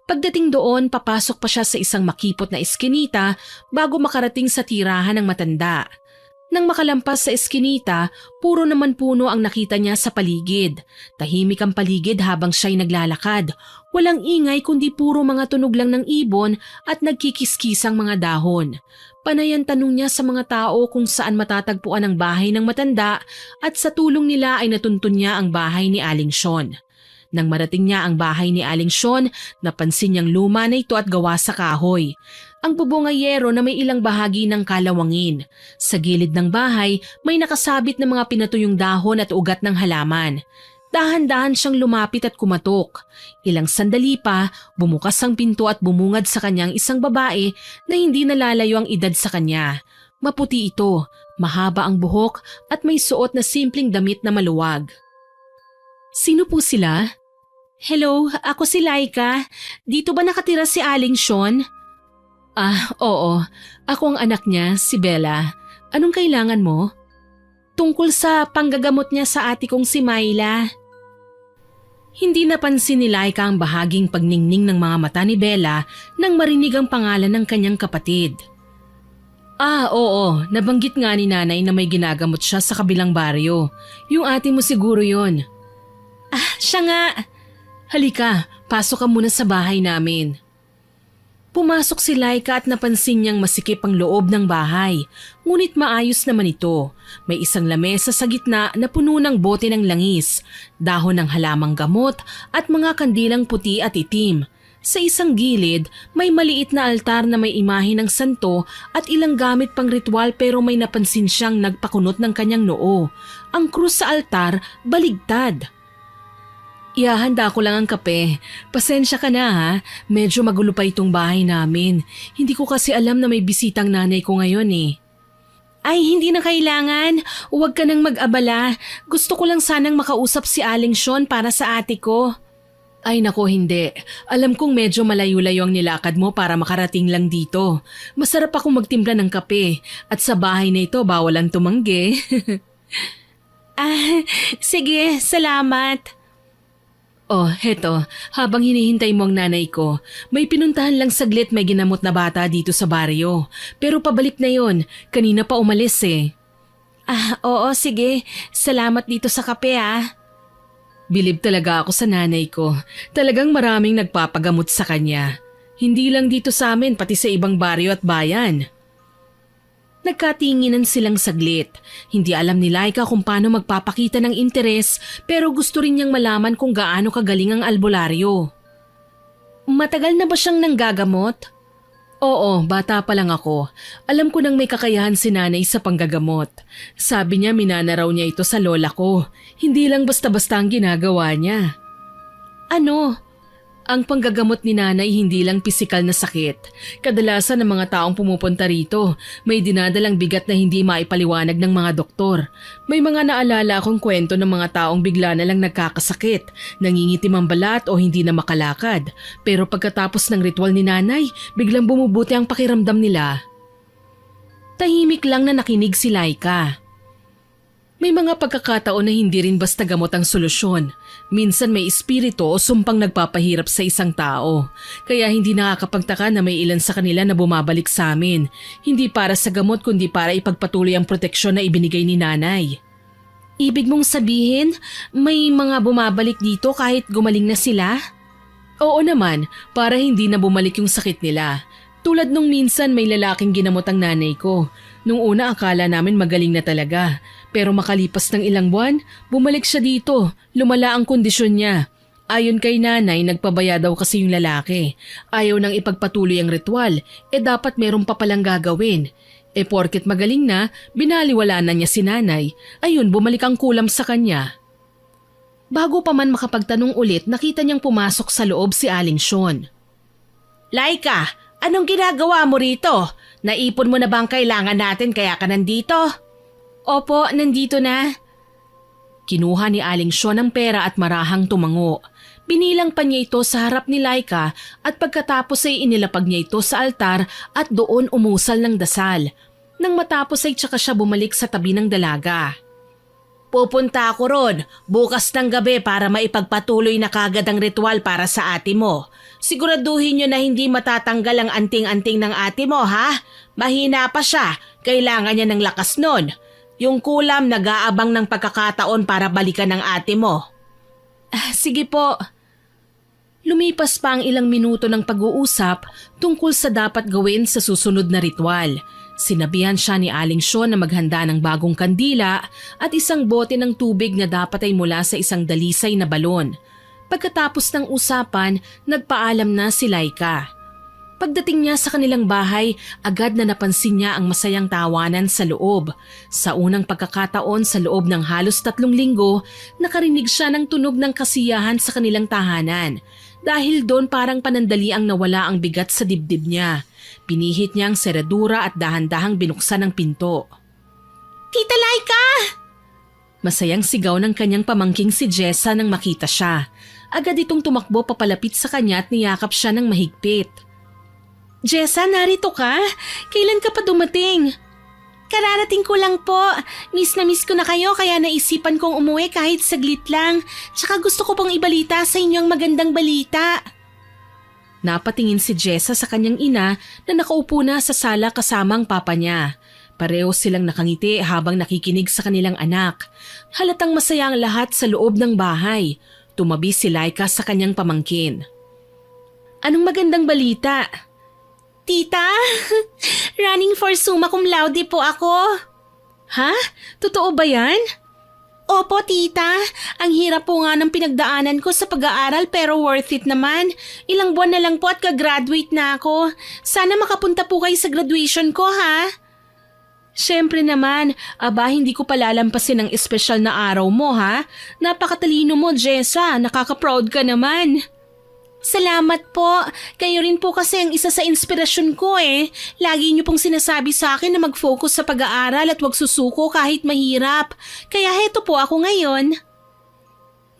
Pagdating doon, papasok pa siya sa isang makipot na eskinita bago makarating sa tirahan ng matanda. Nang makalampas sa eskinita, puro naman puno ang nakita niya sa paligid. Tahimik ang paligid habang siya'y naglalakad. Walang ingay kundi puro mga tunog lang ng ibon at nagkikiskisang mga dahon. Panay ang tanong niya sa mga tao kung saan matatagpuan ang bahay ng matanda at sa tulong nila ay natuntun niya ang bahay ni Aling Sean. Nang marating niya ang bahay ni Aling Sean, napansin niyang luma na ito at gawa sa kahoy. Ang bubongayero na may ilang bahagi ng kalawangin. Sa gilid ng bahay, may nakasabit na mga pinatuyong dahon at ugat ng halaman. Dahan-dahan siyang lumapit at kumatok. Ilang sandali pa, bumukas ang pinto at bumungad sa kanyang isang babae na hindi nalalayo ang edad sa kanya. Maputi ito, mahaba ang buhok at may suot na simpleng damit na maluwag. Sino po sila? Hello, ako si Laika. Dito ba nakatira si Aling Sean? Oo. Ako ang anak niya, si Bella. Anong kailangan mo? Tungkol sa panggagamot niya sa ate kong si Myla. Hindi napansin ni Laika ang bahaging pagningning ng mga mata ni Bella nang marinig ang pangalan ng kanyang kapatid. Oo, nabanggit nga ni nanay na may ginagamot siya sa kabilang baryo. Yung ate mo siguro yon. Siya nga. Halika, pasok ka muna sa bahay namin. Pumasok si Laika at napansin niyang masikip ang loob ng bahay, ngunit maayos naman ito. May isang lamesa sa gitna na puno ng bote ng langis, dahon ng halamang gamot at mga kandilang puti at itim. Sa isang gilid, may maliit na altar na may imahe ng santo at ilang gamit pang ritual pero may napansin siyang nagpakunot ng kanyang noo. Ang krus sa altar, baligtad. Ihahanda ko lang ang kape. Pasensya ka na ha, medyo magulo pa itong bahay namin. Hindi ko kasi alam na may bisitang nanay ko ngayon eh. Ay, hindi na kailangan. Huwag ka nang mag-abala. Gusto ko lang sanang makausap si Aling Sean para sa ate ko. Ay nako, hindi. Alam kong medyo malayo-layo ang nilakad mo para makarating lang dito. Masarap akong magtimpla ng kape at sa bahay na ito bawal ang tumanggi. Sige, salamat. Oh, heto, habang hinihintay mo ang nanay ko, may pinuntahan lang saglit may ginamot na bata dito sa baryo. Pero pabalik na yon, kanina pa umalis eh. Oo, sige. Salamat dito sa kape Bilib talaga ako sa nanay ko. Talagang maraming nagpapagamot sa kanya. Hindi lang dito sa amin, pati sa ibang baryo at bayan. Nagkatinginan silang saglit. Hindi alam ni Laika kung paano magpapakita ng interes pero gusto rin niyang malaman kung gaano kagaling ang albularyo. Matagal na ba siyang nanggagamot? Oo, bata pa lang ako. Alam ko nang may kakayahan si nanay sa panggagamot. Sabi niya minana raw niya ito sa lola ko. Hindi lang basta-basta ang ginagawa niya. Ano? Ang panggagamot ni nanay hindi lang pisikal na sakit. Kadalasan ng mga taong pumupunta rito, may dinadalang bigat na hindi maipaliwanag ng mga doktor. May mga naalala akong kwento ng mga taong bigla na lang nagkakasakit, nangingitim ang balat o hindi na makalakad. Pero pagkatapos ng ritual ni nanay, biglang bumubuti ang pakiramdam nila. Tahimik lang na nakinig si Laika. May mga pagkakataon na hindi rin basta gamot ang solusyon. Minsan may espiritu o sumpang nagpapahirap sa isang tao. Kaya hindi nakakapagtaka na may ilan sa kanila na bumabalik sa amin. Hindi para sa gamot kundi para ipagpatuloy ang proteksyon na ibinigay ni nanay. Ibig mong sabihin, may mga bumabalik dito kahit gumaling na sila? Oo naman, para hindi na bumalik yung sakit nila. Tulad nung minsan may lalaking ginamot ang nanay ko. Nung una akala namin magaling na talaga. Pero makalipas ng ilang buwan, bumalik siya dito. Lumala ang kondisyon niya. Ayon kay nanay, nagpabaya daw kasi yung lalaki. Ayaw nang ipagpatuloy ang ritual, dapat meron pa palang gagawin. Porket magaling na, binaliwala na niya si nanay. Ayun, bumalik ang kulam sa kanya. Bago pa man makapagtanong ulit, nakita niyang pumasok sa loob si Aling Sean. Laika, anong ginagawa mo rito? Naipon mo na ba ang kailangan natin kaya ka nandito? Opo, nandito na. Kinuha ni Aling Sean ang pera at marahang tumango. Binilang pa niya ito sa harap ni Laika at pagkatapos ay inilapag niya ito sa altar at doon umusal ng dasal. Nang matapos ay tsaka siya bumalik sa tabi ng dalaga. Pupunta ako ron bukas ng gabi para maipagpatuloy na kagad ang ritual para sa ate mo. Siguraduhin niyo na hindi matatanggal ang anting-anting ng ate mo, ha? Mahina pa siya, kailangan niya ng lakas nun. Yung kulam nag-aabang ng pagkakataon para balikan ng ate mo. Sige po. Lumipas pa ang ilang minuto ng pag-uusap tungkol sa dapat gawin sa susunod na ritual. Sinabihan siya ni Aling Sean na maghanda ng bagong kandila at isang bote ng tubig na dapat ay mula sa isang dalisay na balon. Pagkatapos ng usapan, nagpaalam na si Laika. Pagdating niya sa kanilang bahay, agad na napansin niya ang masayang tawanan sa loob. Sa unang pagkakataon sa loob ng halos 3 linggo, nakarinig siya ng tunog ng kasiyahan sa kanilang tahanan. Dahil doon parang panandali ang nawala ang bigat sa dibdib niya. Pinihit niya ang seradura at dahan-dahang binuksan ang pinto. Tita Laika! Masayang sigaw ng kanyang pamangking si Jessa nang makita siya. Agad itong tumakbo papalapit sa kanya at niyakap siya ng mahigpit. Jessa, narito ka? Kailan ka pa dumating? Kararating ko lang po. Miss na miss ko na kayo kaya naisipan kong umuwi kahit saglit lang. Tsaka gusto ko pong ibalita sa inyo ang magandang balita. Napatingin si Jessa sa kanyang ina na nakaupo na sa sala kasama ang papa niya. Pareho silang nakangiti habang nakikinig sa kanilang anak. Halatang masaya ang lahat sa loob ng bahay. Tumabi si Laika sa kanyang pamangkin. Anong magandang balita? Tita, running for summa cum laude po ako. Ha? Totoo ba yan? Opo, tita. Ang hirap po nga ng pinagdaanan ko sa pag-aaral pero worth it naman. Ilang buwan na lang po at ka-graduate na ako. Sana makapunta po kayo sa graduation ko, ha? Siyempre naman, hindi ko palalampasin ang espesyal na araw mo, ha? Napakatalino mo, Jessa. Nakaka-proud ka naman. Salamat po. Kayo rin po kasi ang isa sa inspirasyon ko eh. Lagi niyo pong sinasabi sa akin na mag-focus sa pag-aaral at huwag susuko kahit mahirap. Kaya heto po ako ngayon.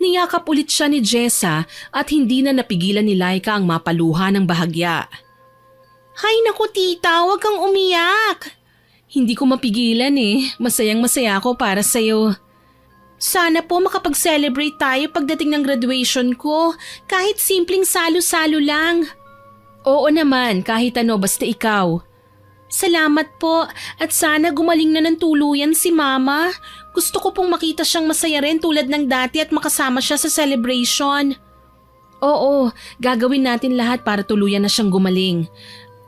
Niyakap ulit siya ni Jessa at hindi na napigilan ni Laika ang mapaluha ng bahagya. Hay naku tita, huwag kang umiyak. Hindi ko mapigilan eh. Masayang masaya ako para sa'yo. Sana po makapag-celebrate tayo pagdating ng graduation ko, kahit simpleng salo-salo lang. Oo naman, kahit ano basta ikaw. Salamat po at sana gumaling na ng tuluyan si Mama. Gusto ko pong makita siyang masaya rin tulad ng dati at makasama siya sa celebration. Oo, gagawin natin lahat para tuluyan na siyang gumaling.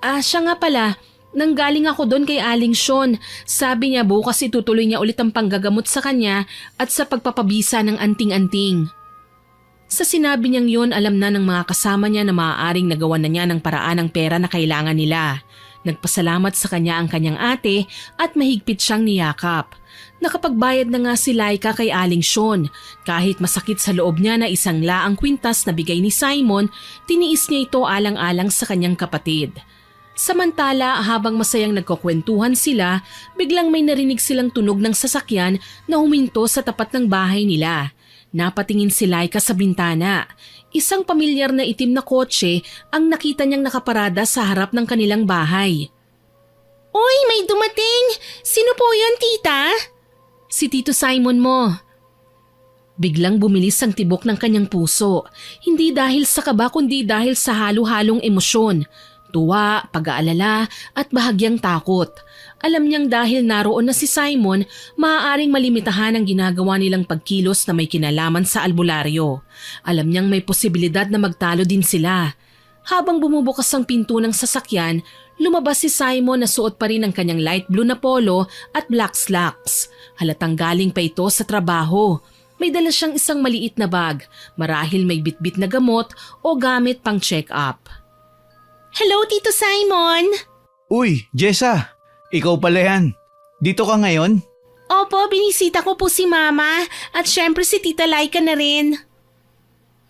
Siya nga pala, nanggaling ako doon kay Aling Sean. Sabi niya bukas itutuloy niya ulit ang panggagamot sa kanya at sa pagpapabisa ng anting-anting. Sa sinabi niyang yun, alam na ng mga kasama niya na maaaring nagawan na niya ng paraan ng pera na kailangan nila. Nagpasalamat sa kanya ang kanyang ate at mahigpit siyang niyakap. Nakapagbayad na nga si Laika kay Aling Sean. Kahit masakit sa loob niya na isang laang kwintas na bigay ni Simon, tiniis niya ito alang-alang sa kanyang kapatid. Samantala, habang masayang nagkukwentuhan sila, biglang may narinig silang tunog ng sasakyan na huminto sa tapat ng bahay nila. Napatingin si Laika sa bintana. Isang pamilyar na itim na kotse ang nakita niyang nakaparada sa harap ng kanilang bahay. Uy, may dumating! Sino po yun, tita? Si Tito Simon mo. Biglang bumilis ang tibok ng kanyang puso. Hindi dahil sa kaba kundi dahil sa halo-halong emosyon. Tuwa, pag-aalala at bahagyang takot. Alam niyang dahil naroon na si Simon, maaaring malimitahan ang ginagawa nilang pagkilos na may kinalaman sa albularyo. Alam niyang may posibilidad na magtalo din sila. Habang bumubukas ang pinto ng sasakyan, lumabas si Simon na suot pa rin ang kanyang light blue na polo at black slacks. Halatang galing pa ito sa trabaho. May dala siyang isang maliit na bag, marahil may bitbit na gamot o gamit pang check-up. Hello, Tito Simon! Uy, Jessa! Ikaw pala yan. Dito ka ngayon? Opo, binisita ko po si Mama at syempre si Tita Laika na rin.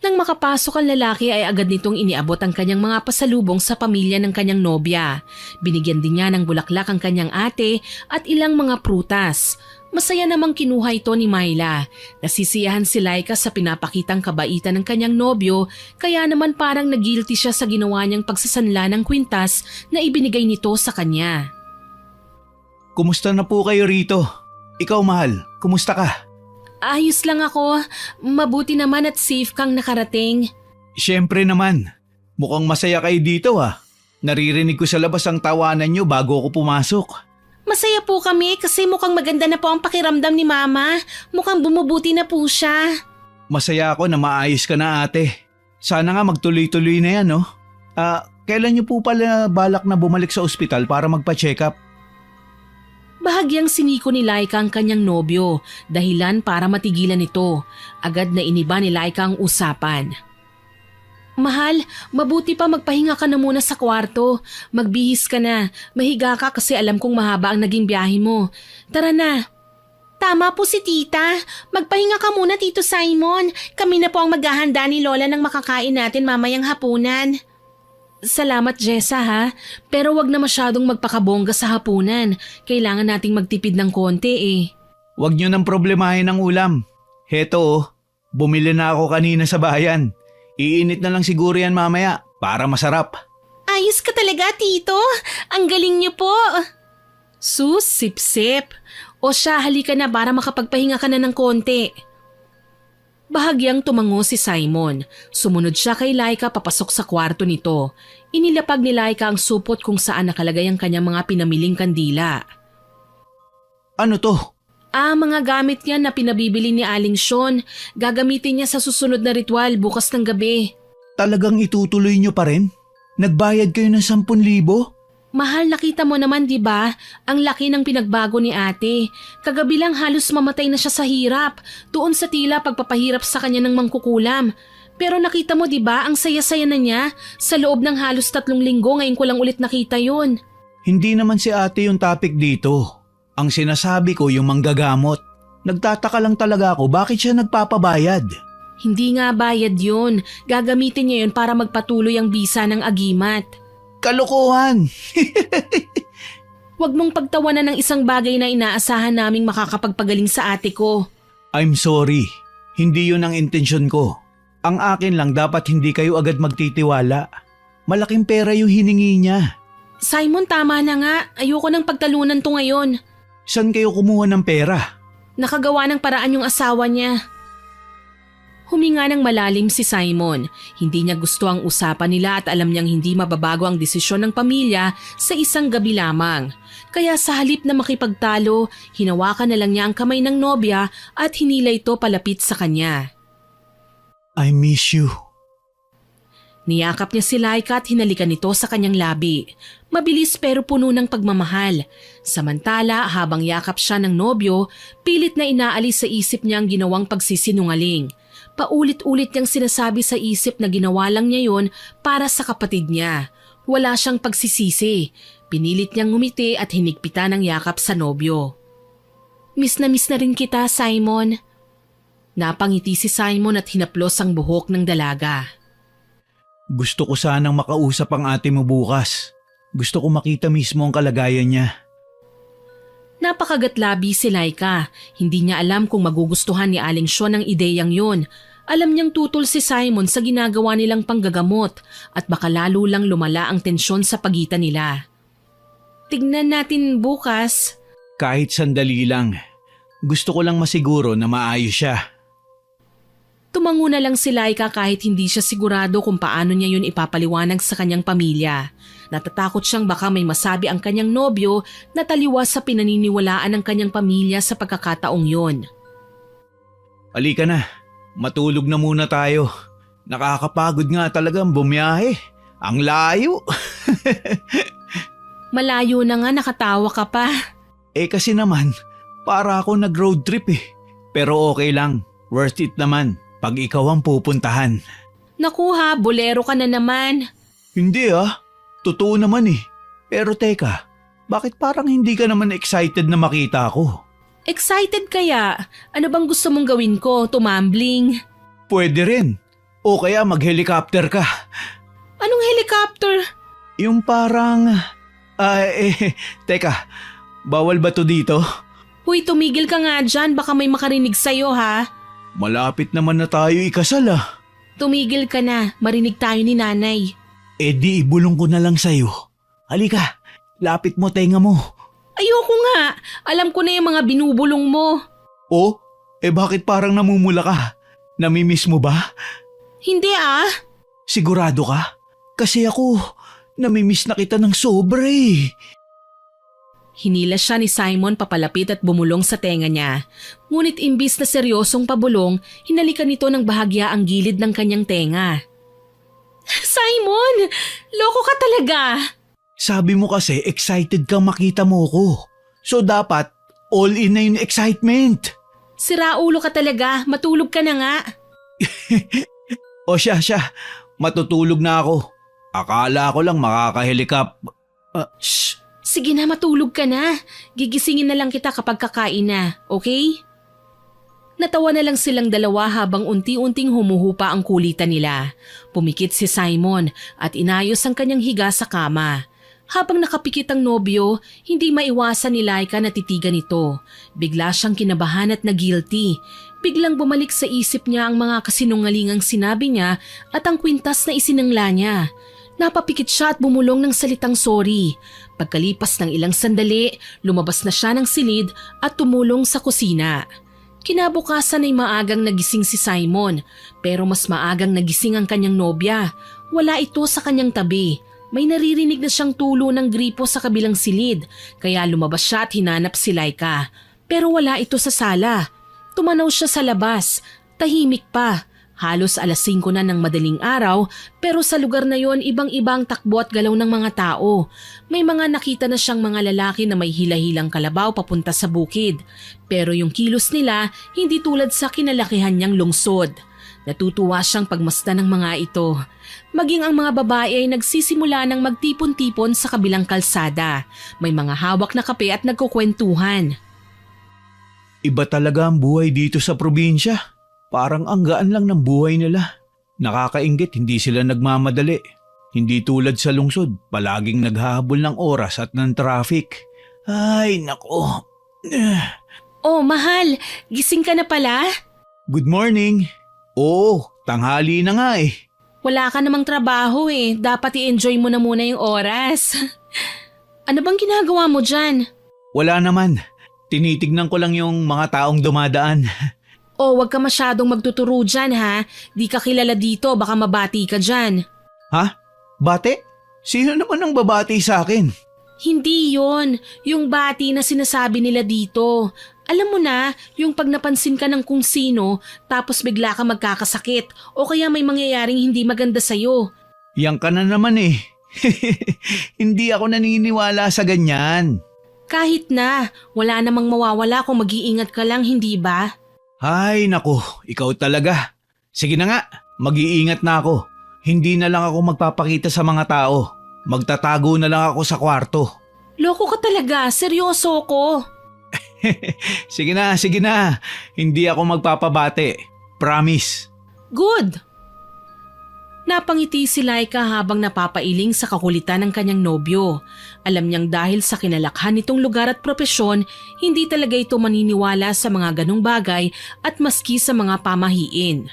Nang makapasok ang lalaki ay agad nitong iniabot ang kanyang mga pasalubong sa pamilya ng kanyang nobya. Binigyan din niya ng bulaklak ang kanyang ate at ilang mga prutas. Masaya namang kinuha ito ni Myla. Nasisiyahan si Laika sa pinapakitang kabaitan ng kanyang nobyo, kaya naman parang nagilty siya sa ginawa niyang pagsasanla ng kwintas na ibinigay nito sa kanya. Kumusta na po kayo rito? Ikaw, mahal, kumusta ka? Ayos lang ako. Mabuti naman at safe kang nakarating. Siyempre naman. Mukhang masaya kayo dito Naririnig ko sa labas ang tawanan niyo bago ako pumasok. Masaya po kami kasi mukhang maganda na po ang pakiramdam ni Mama. Mukhang bumubuti na po siya. Masaya ako na maayos ka na, ate. Sana nga magtuloy-tuloy na yan, no? Kailan niyo po pala balak na bumalik sa ospital para magpa-check up? Bahagyang siniko ni Laika ang kanyang nobyo, dahilan para matigilan ito. Agad na iniba ni Laika ang usapan. Mahal, mabuti pa magpahinga ka na muna sa kwarto. Magbihis ka na, mahiga ka kasi alam kong mahaba ang naging biyahe mo. Tara na. Tama po si tita. Magpahinga ka muna, Tito Simon. Kami na po ang maghahanda ni Lola ng makakain natin mamayang hapunan. Salamat, Jessa, ha? Pero wag na masyadong magpakabongga sa hapunan. Kailangan nating magtipid ng konti Wag niyo nang problemahin ang ulam. Heto bumili na ako kanina sa bayan. Iinit na lang siguro yan mamaya para masarap. Ayos ka talaga, Tito. Ang galing niyo po. Sus, sip-sip. O siya, halika na para makapagpahinga ka na ng konti. Bahagyang tumango si Simon. Sumunod siya kay Laika papasok sa kwarto nito. Inilapag ni Laika ang supot kung saan nakalagay ang kanyang mga pinamiling kandila. Ano to? Mga gamit niya na pinabibili ni Aling Sean. Gagamitin niya sa susunod na ritual bukas ng gabi. Talagang itutuloy niyo pa rin? Nagbayad kayo ng 10,000? Mahal, nakita mo naman, di ba? Ang laki ng pinagbago ni ate. Kagabi lang halos mamatay na siya sa hirap. Doon sa tila pagpapahirap sa kanya ng mangkukulam. Pero nakita mo, di ba? Ang saya-saya na niya. Sa loob ng halos 3 linggo, ngayon ko lang ulit nakita yun. Hindi naman si ate yung topic dito. Ang sinasabi ko yung manggagamot. Nagtataka lang talaga ako bakit siya nagpapabayad. Hindi nga bayad yun. Gagamitin niya yun para magpatuloy ang bisa ng agimat. Kalokohan! Huwag mong pagtawanan ng isang bagay na inaasahan naming makakapagpagaling sa ate ko. I'm sorry. Hindi yun ang intensyon ko. Ang akin lang dapat hindi kayo agad magtitiwala. Malaking pera yung hiningi niya. Simon, tama na nga. Ayoko ng pagtalunan to ngayon. Saan kayo kumuha ng pera? Nakagawa ng paraan yung asawa niya. Huminga ng malalim si Simon. Hindi niya gusto ang usapan nila at alam niyang hindi mababago ang desisyon ng pamilya sa isang gabi lamang. Kaya sa halip na makipagtalo, hinawakan na lang niya ang kamay ng nobya at hinila ito palapit sa kanya. I miss you. Niyakap niya si Laika at hinalikan nito sa kanyang labi. Mabilis pero puno ng pagmamahal. Samantala, habang yakap siya ng nobyo, pilit na inaalis sa isip niya ang ginawang pagsisinungaling. Paulit-ulit niyang sinasabi sa isip na ginawa lang niya yon para sa kapatid niya. Wala siyang pagsisisi. Pinilit niyang ngumiti at hinigpitan ang yakap sa nobyo. Miss na rin kita, Simon. Napangiti si Simon at hinaplos ang buhok ng dalaga. Gusto ko sanang makausap ang ate mo bukas. Gusto ko makita mismo ang kalagayan niya. Napakagatlabi si Laika. Hindi niya alam kung magugustuhan ni Aling Sean ang ideyang yon. Alam niyang tutol si Simon sa ginagawa nilang panggagamot at baka lalo lang lumala ang tensyon sa pagitan nila. Tignan natin bukas. Kahit sandali lang. Gusto ko lang masiguro na maayos siya. Tumango na lang si Laika kahit hindi siya sigurado kung paano niya yun ipapaliwanag sa kanyang pamilya. Natatakot siyang baka may masabi ang kanyang nobyo na taliwas sa pinaniniwalaan ng kanyang pamilya sa pagkakataong yun. Halika na, matulog na muna tayo. Nakakapagod nga talagang bumiyahe. Ang layo. Malayo na nga, nakatawa ka pa. Kasi naman, para ako nag-road trip Pero okay lang, worth it naman. Pag ikaw ang pupuntahan. Naku ha, bolero ka na naman. Hindi totoo naman Pero teka, bakit parang hindi ka naman excited na makita ako? Excited kaya? Ano bang gusto mong gawin ko, tumambling? Pwede rin. O kaya mag-helicopter ka. Anong helicopter? Yung parang… teka, bawal ba to dito? Huy, tumigil ka nga dyan, baka may makarinig sa'yo ha. Malapit naman na tayo ikasal Tumigil ka na, marinig tayo ni nanay. Di ibulong ko na lang sa'yo. Halika, lapit mo tenga mo. Ayoko nga, alam ko na yung mga binubulong mo. Bakit parang namumula ka? Namimiss mo ba? Hindi Sigurado ka? Kasi ako, namimiss na kita ng sobra Hinila siya ni Simon papalapit at bumulong sa tenga niya. Ngunit imbis na seryosong pabulong, hinalikan nito ng bahagya ang gilid ng kanyang tenga. Simon! Loko ka talaga! Sabi mo kasi excited kang makita mo ko. So dapat all in na yung excitement. Siraulo ka talaga, matulog ka na nga. Siya, matutulog na ako. Akala ko lang makakahelikap. Shh! Sige na, matulog ka na. Gigisingin na lang kita kapag kakain na, okay? Natawa na lang silang dalawa habang unti-unting humuhupa ang kulitan nila. Pumikit si Simon at inayos ang kanyang higa sa kama. Habang nakapikit ang nobyo, hindi maiwasan ni Laika na titigan ito. Bigla siyang kinabahan at na-guilty. Biglang bumalik sa isip niya ang mga kasinungalingang sinabi niya at ang kwintas na isinangla niya. Napapikit siya at bumulong ng salitang sorry. Pagkalipas ng ilang sandali, lumabas na siya ng silid at tumulong sa kusina. Kinabukasan ay maagang nagising si Simon, pero mas maagang nagising ang kanyang nobya. Wala ito sa kanyang tabi. May naririnig na siyang tulo ng gripo sa kabilang silid, kaya lumabas siya at hinanap si Laika. Pero wala ito sa sala. Tumanaw siya sa labas. Tahimik pa. Halos 5:00 na ng madaling araw, pero sa lugar na yon ibang-ibang takbo at galaw ng mga tao. May mga nakita na siyang mga lalaki na may hila-hilang kalabaw papunta sa bukid. Pero yung kilos nila hindi tulad sa kinalakihan niyang lungsod. Natutuwa siyang pagmasdan ng mga ito. Maging ang mga babae ay nagsisimula ng magtipon-tipon sa kabilang kalsada. May mga hawak na kape at nagkukwentuhan. Iba talaga ang buhay dito sa probinsya. Parang ang gaan lang ng buhay nila. Nakakainggit, hindi sila nagmamadali. Hindi tulad sa lungsod, palaging naghahabol ng oras at ng traffic. Ay, nako. Oh, mahal, gising ka na pala? Good morning. Oo, tanghali na nga Wala ka namang trabaho dapat i-enjoy mo na muna yung oras. Ano bang ginagawa mo dyan? Wala naman, tinitignan ko lang yung mga taong dumadaan. Wag ka masyadong magtuturo dyan ha. Di ka kilala dito, baka mabati ka dyan. Ha? Bate? Sino naman ang babati sa akin? Hindi yon, yung bati na sinasabi nila dito. Alam mo na, yung pag napansin ka ng kung sino, tapos bigla ka magkakasakit o kaya may mangyayaring hindi maganda sa'yo. Yang ka na naman eh. Hindi ako naniniwala sa ganyan. Kahit na, wala namang mawawala kung mag-iingat ka lang, hindi ba? Ay nako, ikaw talaga. Sige na nga, mag-iingat na ako. Hindi na lang ako magpapakita sa mga tao. Magtatago na lang ako sa kwarto. Loko ka talaga, seryoso ko. Sige na. Hindi ako magpapabate. Promise. Good! Napangiti si Laika habang napapailing sa kakulitan ng kanyang nobyo. Alam niyang dahil sa kinalakhan nitong lugar at propesyon, hindi talaga ito maniniwala sa mga ganong bagay at maski sa mga pamahiin.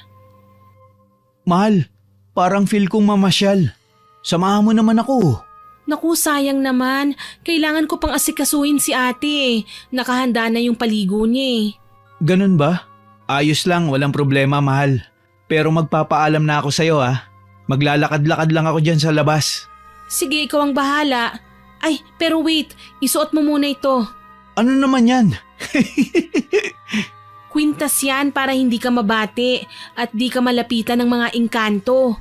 Mahal, parang feel kong mamasyal. Samahan mo naman ako. Naku, sayang naman. Kailangan ko pang asikasuhin si ate. Nakahanda na yung paligo niya eh. Ganun ba? Ayos lang, walang problema, mahal. Pero magpapaalam na ako sa'yo ah. Maglalakad-lakad lang ako dyan sa labas. Sige, ikaw ang bahala. Ay, pero wait. Isuot mo muna ito. Ano naman yan? Kwintas yan para hindi ka mabate at di ka malapitan ng mga engkanto.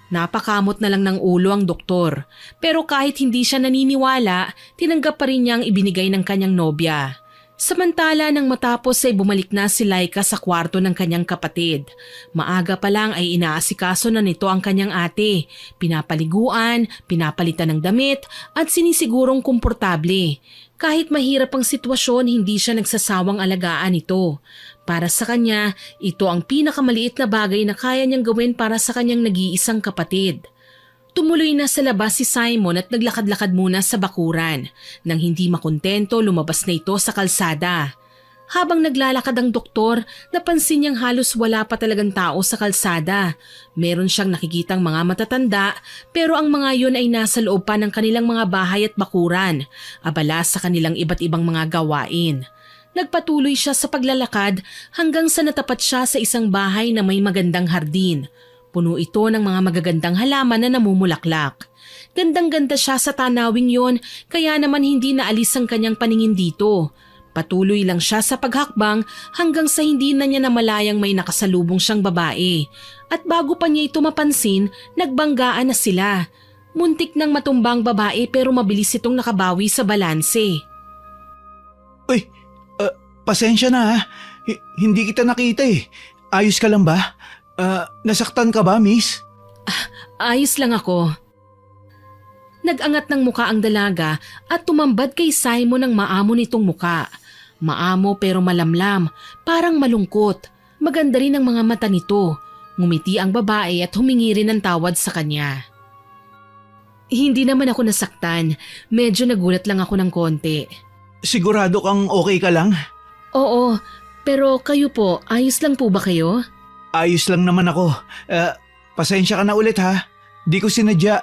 Napakamot na lang ng ulo ang doktor. Pero kahit hindi siya naniniwala, tinanggap pa rin niya ang ibinigay ng kanyang nobya. Samantala nang matapos ay bumalik na si Laika sa kwarto ng kanyang kapatid. Maaga pa lang ay inaasikaso na nito ang kanyang ate. Pinapaliguan, pinapalitan ng damit at sinisigurong komportable. Kahit mahirap ang sitwasyon, hindi siya nagsasawang alagaan ito. Para sa kanya, ito ang pinakamaliit na bagay na kaya niyang gawin para sa kanyang nag-iisang kapatid. Tumuloy na sa labas si Simon at naglakad-lakad muna sa bakuran. Nang hindi makontento, lumabas na ito sa kalsada. Habang naglalakad ang doktor, napansin niyang halos wala pa talagang tao sa kalsada. Meron siyang nakikitang mga matatanda, pero ang mga yun ay nasa loob pa ng kanilang mga bahay at bakuran, abala sa kanilang iba't ibang mga gawain. Nagpatuloy siya sa paglalakad hanggang sa natapat siya sa isang bahay na may magandang hardin. Puno ito ng mga magagandang halaman na namumulaklak. Gandang-ganda siya sa tanawing yon, kaya naman hindi naalis ang kanyang paningin dito. Patuloy lang siya sa paghakbang hanggang sa hindi na niya namalayang may nakasalubong siyang babae. At bago pa niya ito mapansin, nagbanggaan na sila. Muntik nang matumbang babae pero mabilis itong nakabawi sa balanse. Uy, pasensya na ha. Hindi kita nakita eh. Ayos ka lang ba? Nasaktan ka ba, miss? Ayos lang ako. Nag-angat ng muka ang dalaga at tumambad kay Simon ang maamo nitong muka. Maamo pero malamlam, parang malungkot. Maganda rin ang mga mata nito. Ngumiti ang babae at humingi rin ng tawad sa kanya. Hindi naman ako nasaktan. Medyo nagulat lang ako ng konti. Sigurado kang okay ka lang? Oo, pero kayo po, ayos lang po ba kayo? Ayos lang naman ako. Pasensya ka na ulit ha. Di ko sinadya.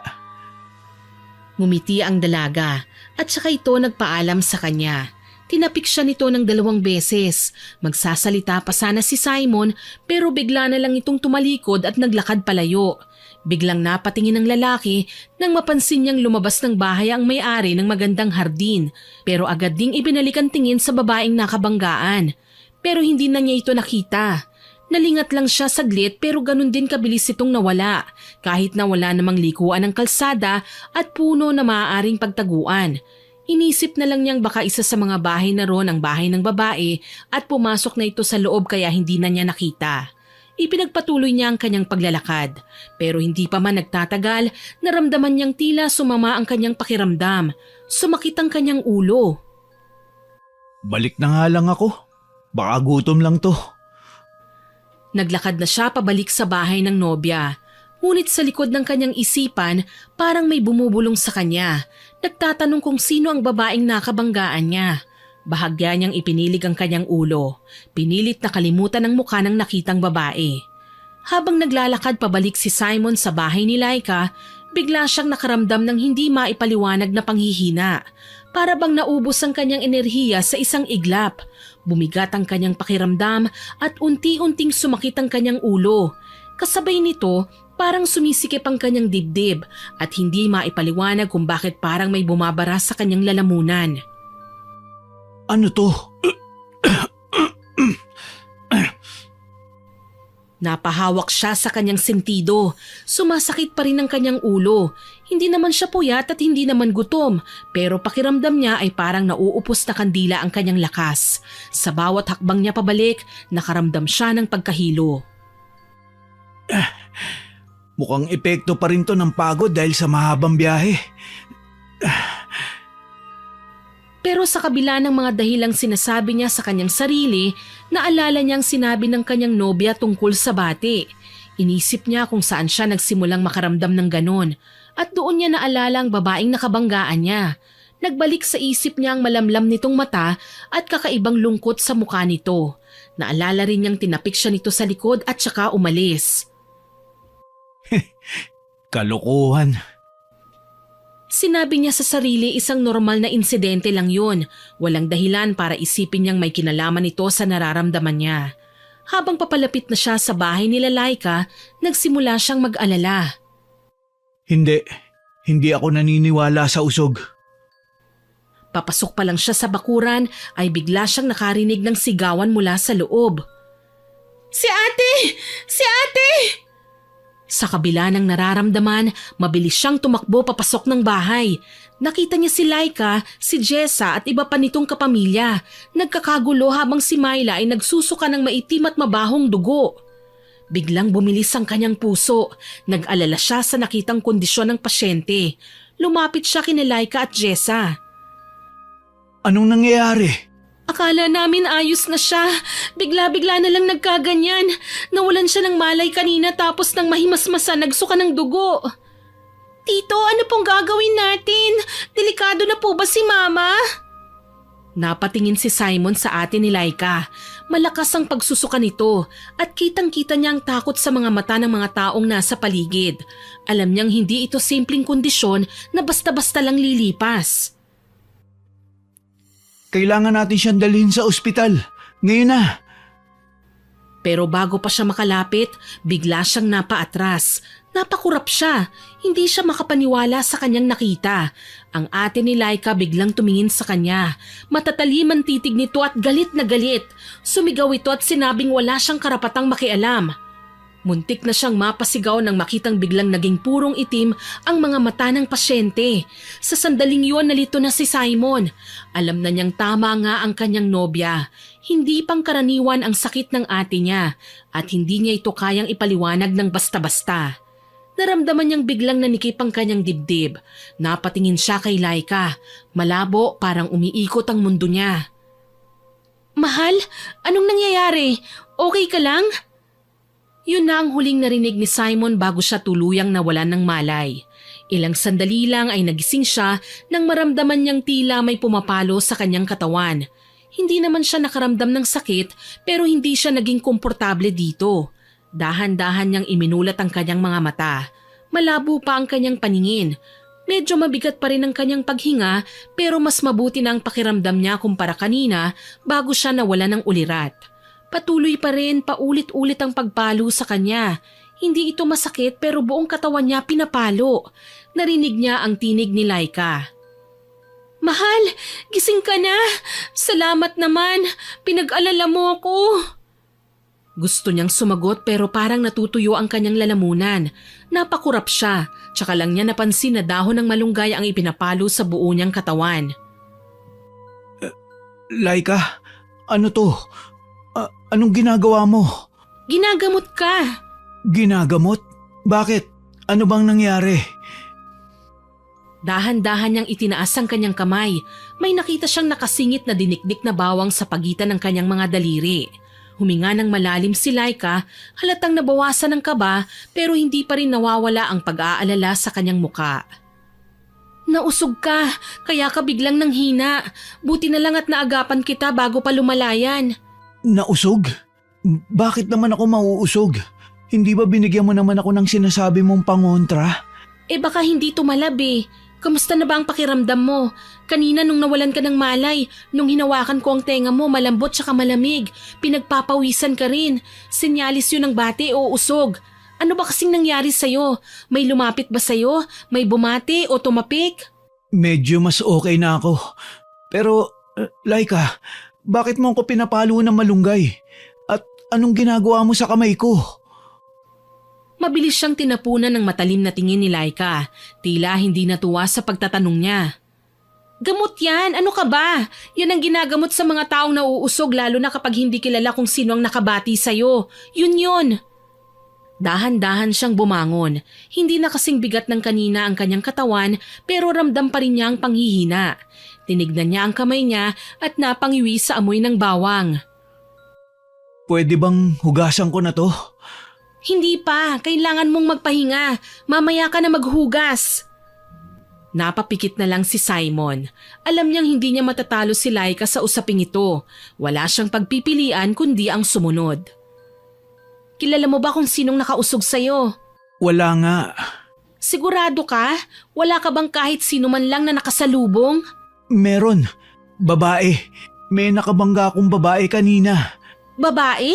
Ngumiti ang dalaga at saka ito nagpaalam sa kanya. Tinapik siya nito ng 2 beses. Magsasalita pa sana si Simon pero bigla na lang itong tumalikod at naglakad palayo. Biglang napatingin ng lalaki nang mapansin niyang lumabas ng bahay ang may-ari ng magandang hardin pero agad ding ibinalik ang tingin sa babaeng nakabanggaan. Pero hindi na niya ito nakita. Nalingat lang siya saglit pero ganun din kabilis itong nawala kahit na wala namang likuan ng kalsada at puno na maaaring pagtaguan. Inisip na lang niyang baka isa sa mga bahay na ron ang bahay ng babae at pumasok na ito sa loob kaya hindi na niya nakita. Ipinagpatuloy niya ang kanyang paglalakad pero hindi pa man nagtatagal naramdaman niyang tila sumama ang kanyang pakiramdam. Sumakit ang kanyang ulo. Balik na nga lang ako. Baka gutom lang to. Naglakad na siya pabalik sa bahay ng nobya. Ngunit sa likod ng kanyang isipan, parang may bumubulong sa kanya. Nagtatanong kung sino ang babaeng nakabanggaan niya. Bahagya niyang ipinilig ang kanyang ulo. Pinilit na kalimutan ang mukha ng nakitang babae. Habang naglalakad pabalik si Simon sa bahay ni Laika, bigla siyang nakaramdam ng hindi maipaliwanag na panghihina. Para bang naubos ang kanyang enerhiya sa isang iglap. Bumigat ang kanyang pakiramdam at unti-unting sumakit ang kanyang ulo. Kasabay nito, parang sumisikip ang kanyang dibdib at hindi maipaliwanag kung bakit parang may bumabara sa kanyang lalamunan. Ano to? Napahawak siya sa kanyang sentido. Sumasakit pa rin ang kanyang ulo. Hindi naman siya puyat at hindi naman gutom, pero pakiramdam niya ay parang nauupos na kandila ang kanyang lakas. Sa bawat hakbang niya pabalik, nakaramdam siya ng pagkahilo. Mukhang epekto pa rin to ng pagod dahil sa mahabang biyahe. Pero sa kabila ng mga dahilang sinasabi niya sa kanyang sarili, naalala niyang sinabi ng kanyang nobya tungkol sa bati. Inisip niya kung saan siya nagsimulang makaramdam ng ganon at doon niya naalala ang babaeng nakabanggaan niya. Nagbalik sa isip niya ang malamlam nitong mata at kakaibang lungkot sa mukha nito. Naalala rin niyang tinapik siya nito sa likod at saka umalis. Kalokohan. Sinabi niya sa sarili isang normal na insidente lang yun. Walang dahilan para isipin niyang may kinalaman ito sa nararamdaman niya. Habang papalapit na siya sa bahay nila Laika, nagsimula siyang mag-alala. Hindi ako naniniwala sa usog. Papasok pa lang siya sa bakuran ay bigla siyang nakarinig ng sigawan mula sa loob. Si ate! Si ate! Sa kabila ng nararamdaman, mabilis siyang tumakbo papasok ng bahay. Nakita niya si Laika, si Jessa at iba pa nitong kapamilya. Nagkakagulo habang si Myla ay nagsusuka ng maitim at mabahong dugo. Biglang bumilis ang kanyang puso. Nag-alala siya sa nakitang kondisyon ng pasyente. Lumapit siya kina Laika at Jessa. Anong nangyayari? Akala namin ayos na siya. Bigla-bigla na lang nagkaganyan. Nawalan siya ng malay kanina tapos nang mahimasmasa nagsuka ng dugo. Tito, ano pong gagawin natin? Delikado na po ba si Mama? Napatingin si Simon sa ate ni Laika. Malakas ang pagsusuka nito at kitang-kita niya ang takot sa mga mata ng mga taong nasa paligid. Alam niyang hindi ito simpleng kondisyon na basta-basta lang lilipas. Kailangan natin siyang dalhin sa ospital. Ngayon na. Pero bago pa siya makalapit, bigla siyang napaatras. Napakurap siya. Hindi siya makapaniwala sa kanyang nakita. Ang ate ni Laika biglang tumingin sa kanya. Matatalim ang titig nito at galit na galit. Sumigaw ito at sinabing wala siyang karapatang makialam. Muntik na siyang mapasigaw nang makitang biglang naging purong itim ang mga mata ng pasyente. Sa sandaling yun nalito na si Simon. Alam na niyang tama nga ang kanyang nobya. Hindi pangkaraniwan ang sakit ng ate niya at hindi niya ito kayang ipaliwanag ng basta-basta. Naramdaman niyang biglang nanikip ang kanyang dibdib. Napatingin siya kay Laika. Malabo, parang umiikot ang mundo niya. Mahal, anong nangyayari? Okay ka lang? Yun na ang huling narinig ni Simon bago siya tuluyang nawalan ng malay. Ilang sandali lang ay nagising siya nang maramdaman niyang tila may pumapalo sa kanyang katawan. Hindi naman siya nakaramdam ng sakit pero hindi siya naging komportable dito. Dahan-dahan niyang iminulat ang kanyang mga mata. Malabo pa ang kanyang paningin. Medyo mabigat pa rin ang kanyang paghinga pero mas mabuti na ang pakiramdam niya kumpara kanina bago siya nawalan ng ulirat. Patuloy pa rin paulit-ulit ang pagpalo sa kanya. Hindi ito masakit pero buong katawan niya pinapalo. Narinig niya ang tinig ni Laika. Mahal, gising ka na. Salamat naman. Pinag-alala mo ako. Gusto niyang sumagot pero parang natutuyo ang kanyang lalamunan. Napakurap siya. Tsaka lang niya napansin na dahon ng malunggay ang ipinapalo sa buo niyang katawan. Laika, ano to? Anong ginagawa mo? Ginagamot ka. Ginagamot? Bakit? Ano bang nangyari? Dahan-dahan niyang itinaas ang kanyang kamay. May nakita siyang nakasingit na dinikdik na bawang sa pagitan ng kanyang mga daliri. Huminga ng malalim si Laika, halatang nabawasan ng kaba pero hindi pa rin nawawala ang pag-aalala sa kanyang muka. Nausog ka, kaya ka biglang nanghina. Buti na lang at naagapan kita bago pa lumalayan. Nausog? Bakit naman ako mauusog? Hindi ba binigyan mo naman ako ng sinasabi mong pangontra? Baka hindi tumalab eh. Kamusta na ba ang pakiramdam mo? Kanina nung nawalan ka ng malay, nung hinawakan ko ang tenga mo malambot tsaka malamig. Pinagpapawisan ka rin. Senyalis yun ng bati o usog. Ano ba kasing nangyari sa'yo? May lumapit ba sa'yo? May bumati o tumapik? Medyo mas okay na ako. Pero, Laika, bakit mo ako pinapalo ng malunggay? At anong ginagawa mo sa kamay ko? Mabilis siyang tinapunan ng matalim na tingin ni Laika. Tila hindi natuwa sa pagtatanong niya. Gamot yan, ano ka ba? Yan ang ginagamot sa mga taong nauusog lalo na kapag hindi kilala kung sino ang nakabati sa'yo. Yun. Dahan-dahan siyang bumangon. Hindi na kasing bigat ng kanina ang kanyang katawan pero ramdam pa rin niya ang panghihina. Tinignan niya ang kamay niya at napangiwi sa amoy ng bawang. Pwede bang hugasan ko na to? Hindi pa, kailangan mong magpahinga. Mamaya ka na maghugas. Napapikit na lang si Simon. Alam niyang hindi niya matatalo si Laika sa usaping ito. Wala siyang pagpipilian kundi ang sumunod. Kilala mo ba kung sinong nakausog sa'yo? Wala nga. Sigurado ka? Wala ka bang kahit sino man lang na nakasalubong? Meron. Babae. May nakabangga akong babae kanina. Babae?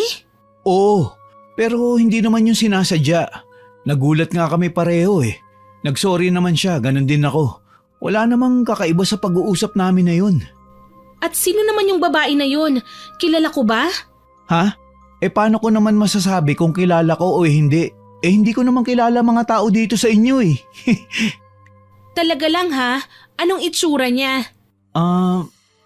Oo, pero hindi naman yung sinasadya. Nagulat nga kami pareho eh. Nagsorry naman siya, ganun din ako. Wala namang kakaiba sa pag-uusap namin na yun. At sino naman yung babae na yun? Kilala ko ba? Ha? Paano ko naman masasabi kung kilala ko o hindi? Hindi ko naman kilala mga tao dito sa inyo eh. Talaga lang ha? Anong itsura niya?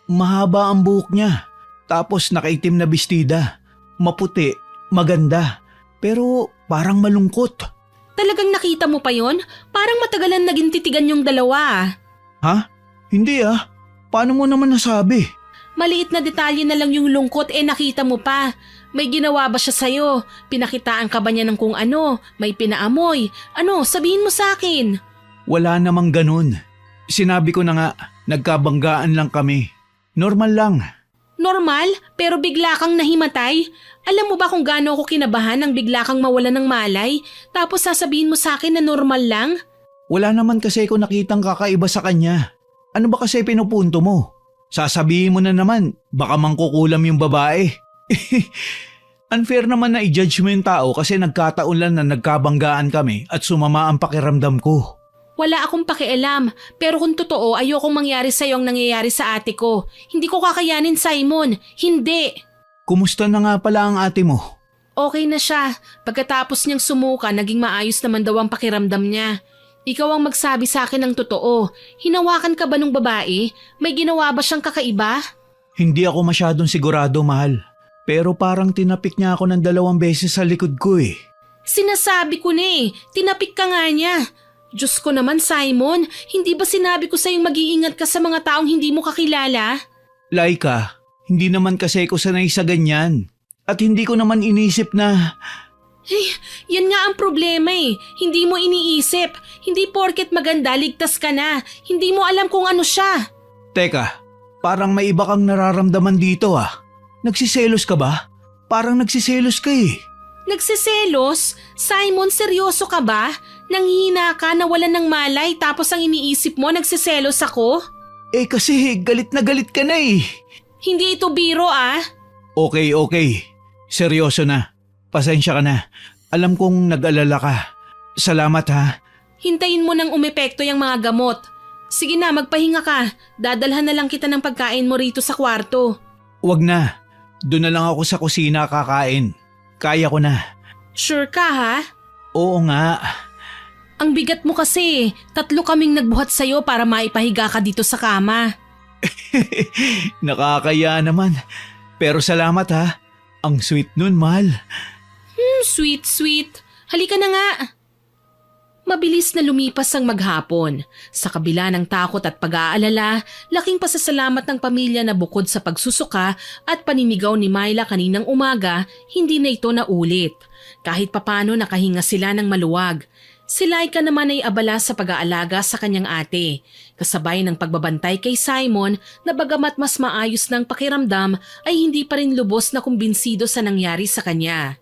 Mahaba ang buhok niya. Tapos nakaitim na bestida. Maputi, maganda. Pero parang malungkot. Talagang nakita mo pa yon? Parang matagalan naging titigan yung dalawa. Ha? Hindi ah. Paano mo naman nasabi? Maliit na detalye na lang yung lungkot nakita mo pa. May ginawa ba siya sa'yo? Pinakitaan ka ba niya ng kung ano? May pinaamoy? Ano? Sabihin mo sa akin. Wala namang ganun. Sinabi ko na nga, nagkabanggaan lang kami. Normal lang. Normal? Pero bigla kang nahimatay? Alam mo ba kung gaano ako kinabahan nang bigla kang mawala ng malay? Tapos sasabihin mo sa akin na normal lang? Wala naman kasi ako nakitang kakaiba sa kanya. Ano ba kasi pinupunto mo? Sasabihin mo na naman, baka mangkukulam yung babae. Unfair naman na i-judge mo yung tao kasi nagkataon lang na nagkabanggaan kami at sumama ang pakiramdam ko. Wala akong pakialam, pero kung totoo ayokong mangyari sa'yo ang nangyayari sa ate ko. Hindi ko kakayanin, Simon. Hindi. Kumusta na nga pala ang ate mo? Okay na siya. Pagkatapos niyang sumuka, naging maayos naman daw ang pakiramdam niya. Ikaw ang magsabi sa akin ng totoo. Hinawakan ka ba nung babae? May ginawa ba siyang kakaiba? Hindi ako masyadong sigurado, mahal. Pero parang tinapik niya ako ng 2 beses sa likod ko eh. Sinasabi ko na tinapik ka nga niya. Diyos ko naman, Simon, hindi ba sinabi ko sa'yong mag-iingat ka sa mga taong hindi mo kakilala? Laika, hindi naman kasi ako sanay sa ganyan. At hindi ko naman inisip na... Yan nga ang problema Hindi mo iniisip. Hindi porket maganda, ligtas ka na. Hindi mo alam kung ano siya. Teka, parang may iba kang nararamdaman dito ah. Nagsiselos ka ba? Parang nagsiselos ka eh. Nagsiselos? Simon, seryoso ka ba? Nanghihina ka, nawalan ng malay tapos ang iniisip mo nagsiselos ako? Kasi galit na galit ka na eh. Hindi ito biro Okay. Seryoso na. Pasensya ka na. Alam kong nag-alala ka. Salamat ha. Hintayin mo nang umepekto yung mga gamot. Sige na, magpahinga ka. Dadalhan na lang kita ng pagkain mo rito sa kwarto. Wag na. Doon na lang ako sa kusina kakain. Kaya ko na. Sure ka ha? Oo nga. Ang bigat mo kasi. 3 kaming nagbuhat sa'yo para maipahiga ka dito sa kama. Nakakaya naman. Pero salamat ha. Ang sweet nun, mahal. Sweet. Halika na nga. Mabilis na lumipas ang maghapon. Sa kabila ng takot at pag-aalala, laking pasasalamat ng pamilya na bukod sa pagsusuka at paninigaw ni Myla kaninang umaga, hindi na ito naulit. Kahit papano nakahinga sila ng maluwag. Si Laika naman ay abala sa pag-aalaga sa kanyang ate, kasabay ng pagbabantay kay Simon na bagamat mas maayos ng pakiramdam ay hindi pa rin lubos na kumbinsido sa nangyari sa kanya.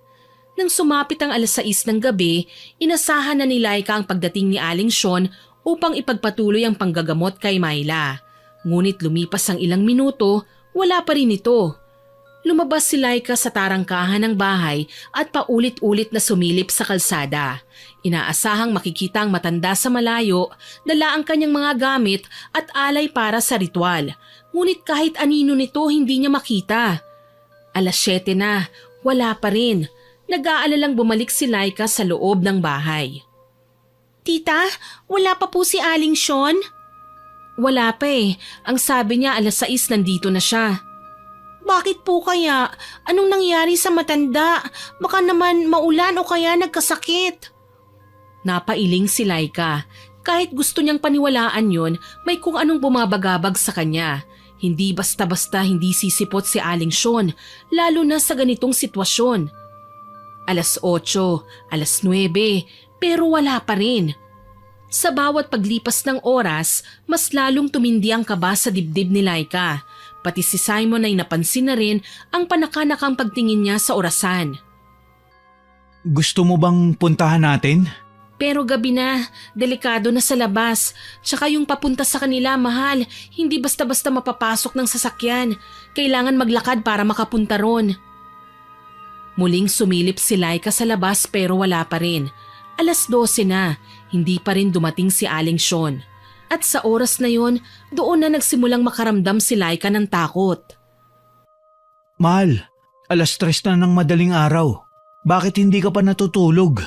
Nang sumapit ang 6:00 ng gabi, inasahan na ni Laika ang pagdating ni Aling Sean upang ipagpatuloy ang panggagamot kay Myla. Ngunit lumipas ang ilang minuto, wala pa rin ito. Lumabas si Laika sa tarangkahan ng bahay at paulit-ulit na sumilip sa kalsada. Inaasahang makikita ang matanda sa malayo, dala ang kanyang mga gamit at alay para sa ritual. Ngunit kahit anino nito hindi niya makita. 7:00 na, wala pa rin. Nag-aalalang bumalik si Laika sa loob ng bahay. Tita, wala pa po si Aling Sean? Wala pa eh. Ang sabi niya 6:00 nandito na siya. Bakit po kaya? Anong nangyari sa matanda? Baka naman maulan o kaya nagkasakit. Napailing si Laika. Kahit gusto niyang paniwalaan yon, may kung anong bumabagabag sa kanya. Hindi basta-basta hindi sisipot si Aling Sean, lalo na sa ganitong sitwasyon. 8:00, 9:00, pero wala pa rin. Sa bawat paglipas ng oras, mas lalong tumindi ang kaba sa dibdib ni Laika. Pati si Simon ay napansin na rin ang panakanakang pagtingin niya sa orasan. Gusto mo bang puntahan natin? Pero gabi na, delikado na sa labas. Tsaka yung papunta sa kanila, mahal. Hindi basta-basta mapapasok ng sasakyan. Kailangan maglakad para makapunta ron. Muling sumilip si Laika sa labas pero wala pa rin. 12:00 na, hindi pa rin dumating si Aling Sean. At sa oras na yon, doon na nagsimulang makaramdam si Laika ng takot. Mahal, 3:00 na ng madaling araw. Bakit hindi ka pa natutulog?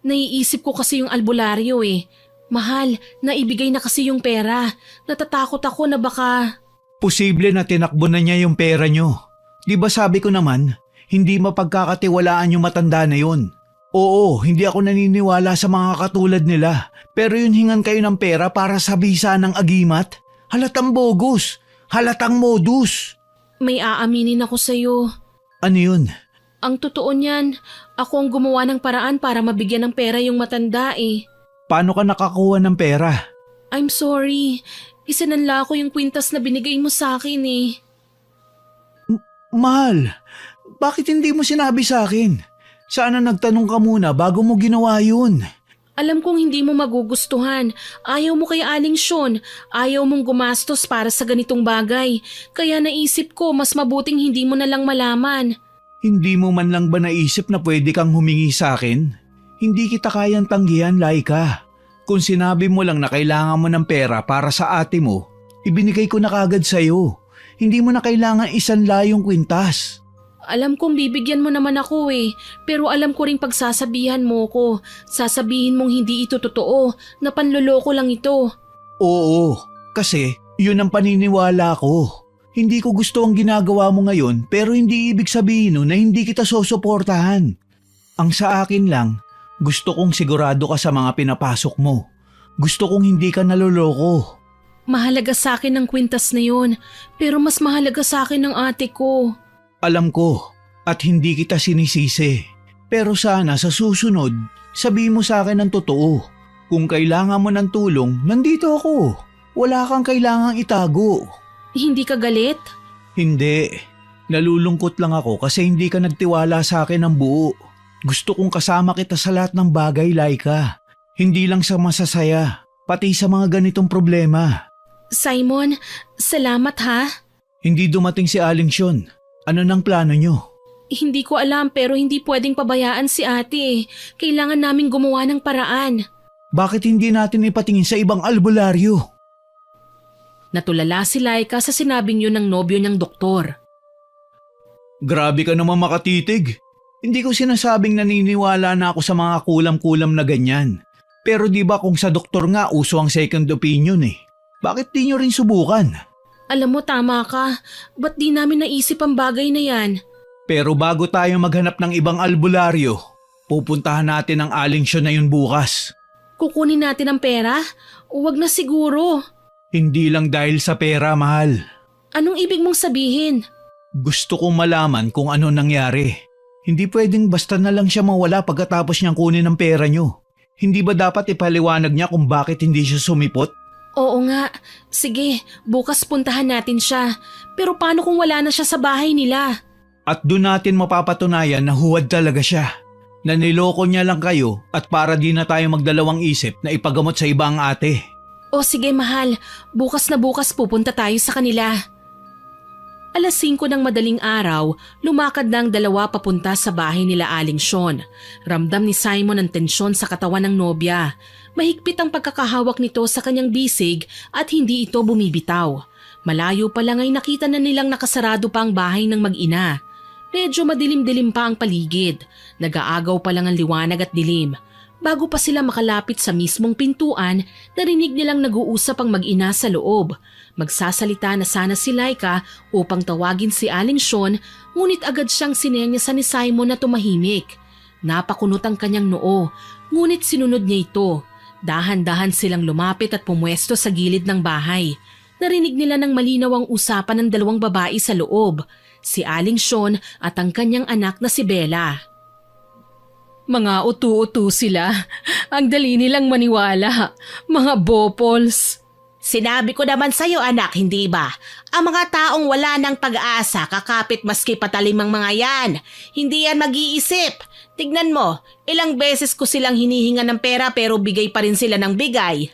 Naiisip ko kasi yung albularyo eh. Mahal, naibigay na kasi yung pera. Natatakot ako na baka… Posible na tinakbo na niya yung pera niyo. Di ba sabi ko naman, hindi mapagkakatiwalaan yung matanda na yun. Oo, hindi ako naniniwala sa mga katulad nila. Pero yun hingan kayo ng pera para sa bisa ng agimat? Halatang bogus. Halatang modus. May aaminin ako sa'yo. Ano yun? Ang totoo niyan, ako ang gumawa ng paraan para mabigyan ng pera yung matanda eh. Paano ka nakakuha ng pera? I'm sorry. Isinanla ko yung kwintas na binigay mo sa akin eh. Mahal, bakit hindi mo sinabi sa akin? Sana nagtanong ka muna bago mo ginawa yun. Alam kong hindi mo magugustuhan. Ayaw mo kay Aling Sean. Ayaw mong gumastos para sa ganitong bagay. Kaya naisip ko mas mabuting hindi mo na lang malaman. Hindi mo man lang ba naisip na pwede kang humingi sa akin? Hindi kita kayang tanggihan, Laika. Kung sinabi mo lang na kailangan mo ng pera para sa ate mo, ibinigay ko na kagad sa'yo. Hindi mo na kailangan isanla yung kwintas. Alam kong bibigyan mo naman ako eh, pero alam ko ring pagsasabihan mo ko. Sasabihin mong hindi ito totoo, na panloloko lang ito. Oo, kasi yun ang paniniwala ko. Hindi ko gusto ang ginagawa mo ngayon pero hindi ibig sabihin nun na hindi kita susuportahan. Ang sa akin lang, gusto kong sigurado ka sa mga pinapasok mo. Gusto kong hindi ka naloloko. Mahalaga sa akin ang kwintas na yun, pero mas mahalaga sa akin ang ate ko. Alam ko at hindi kita sinisisi. Pero sana sa susunod, sabihin mo sa akin ang totoo. Kung kailangan mo ng tulong, nandito ako. Wala kang kailangang itago. Hindi ka galit? Hindi. Nalulungkot lang ako kasi hindi ka nagtiwala sa akin ng buo. Gusto kong kasama kita sa lahat ng bagay, Laika. Hindi lang sa masasaya, pati sa mga ganitong problema. Simon, salamat ha. Hindi dumating si Aling Sean. Ano nang plano nyo? Hindi ko alam pero hindi pwedeng pabayaan si ate eh. Kailangan namin gumawa ng paraan. Bakit hindi natin ipatingin sa ibang albularyo? Natulala si Laika sa sinabing yun ng nobyo niyang doktor. Grabe ka naman makatitig. Hindi ko sinasabing naniniwala na ako sa mga kulam-kulam na ganyan. Pero di ba kung sa doktor nga uso ang second opinion eh. Bakit di nyo rin subukan? Alam mo tama ka. Ba't di namin naisip ang bagay na yan? Pero bago tayo maghanap ng ibang albularyo, pupuntahan natin ang Aling Sean na yun bukas. Kukunin natin ang pera? Huwag na siguro. Hindi lang dahil sa pera, mahal. Anong ibig mong sabihin? Gusto kong malaman kung ano nangyari. Hindi pwedeng basta na lang siya mawala pagkatapos niyang kunin ang pera niyo. Hindi ba dapat ipaliwanag niya kung bakit hindi siya sumipot? Oo nga. Sige, bukas puntahan natin siya. Pero paano kung wala na siya sa bahay nila? At doon natin mapapatunayan na huwad talaga siya. Na niloko niya lang kayo at para di na tayo magdalawang isip na ipagamot sa ibang ate. O sige mahal, bukas na bukas pupunta tayo sa kanila. 5:00 ng madaling araw, lumakad na ang dalawa papunta sa bahay nila Aling Sean. Ramdam ni Simon ang tensyon sa katawan ng nobya. Mahigpit ang pagkakahawak nito sa kanyang bisig at hindi ito bumibitaw. Malayo pa lang ay nakita na nilang nakasarado pa ang bahay ng mag-ina. Medyo madilim-dilim pa ang paligid. Nag-aagaw pa lang ang liwanag at dilim. Bago pa sila makalapit sa mismong pintuan, narinig nilang nag-uusap ang mag-ina sa loob. Magsasalita na sana si Laika upang tawagin si Aling Sean, ngunit agad siyang sinenyasan ni Simon na tumahimik. Napakunot ang kanyang noo, ngunit sinunod niya ito. Dahan-dahan silang lumapit at pumwesto sa gilid ng bahay. Narinig nila ng malinaw ang usapan ng dalawang babae sa loob, si Aling Sean at ang kanyang anak na si Bella. Mga utu-utu sila. Ang dali nilang maniwala. Mga bopols. Sinabi ko naman sa'yo anak, hindi ba? Ang mga taong wala ng pag-asa, kakapit maski patalim ang mga yan. Hindi yan mag-iisip. Tignan mo, ilang beses ko silang hinihinga ng pera pero bigay pa rin sila ng bigay.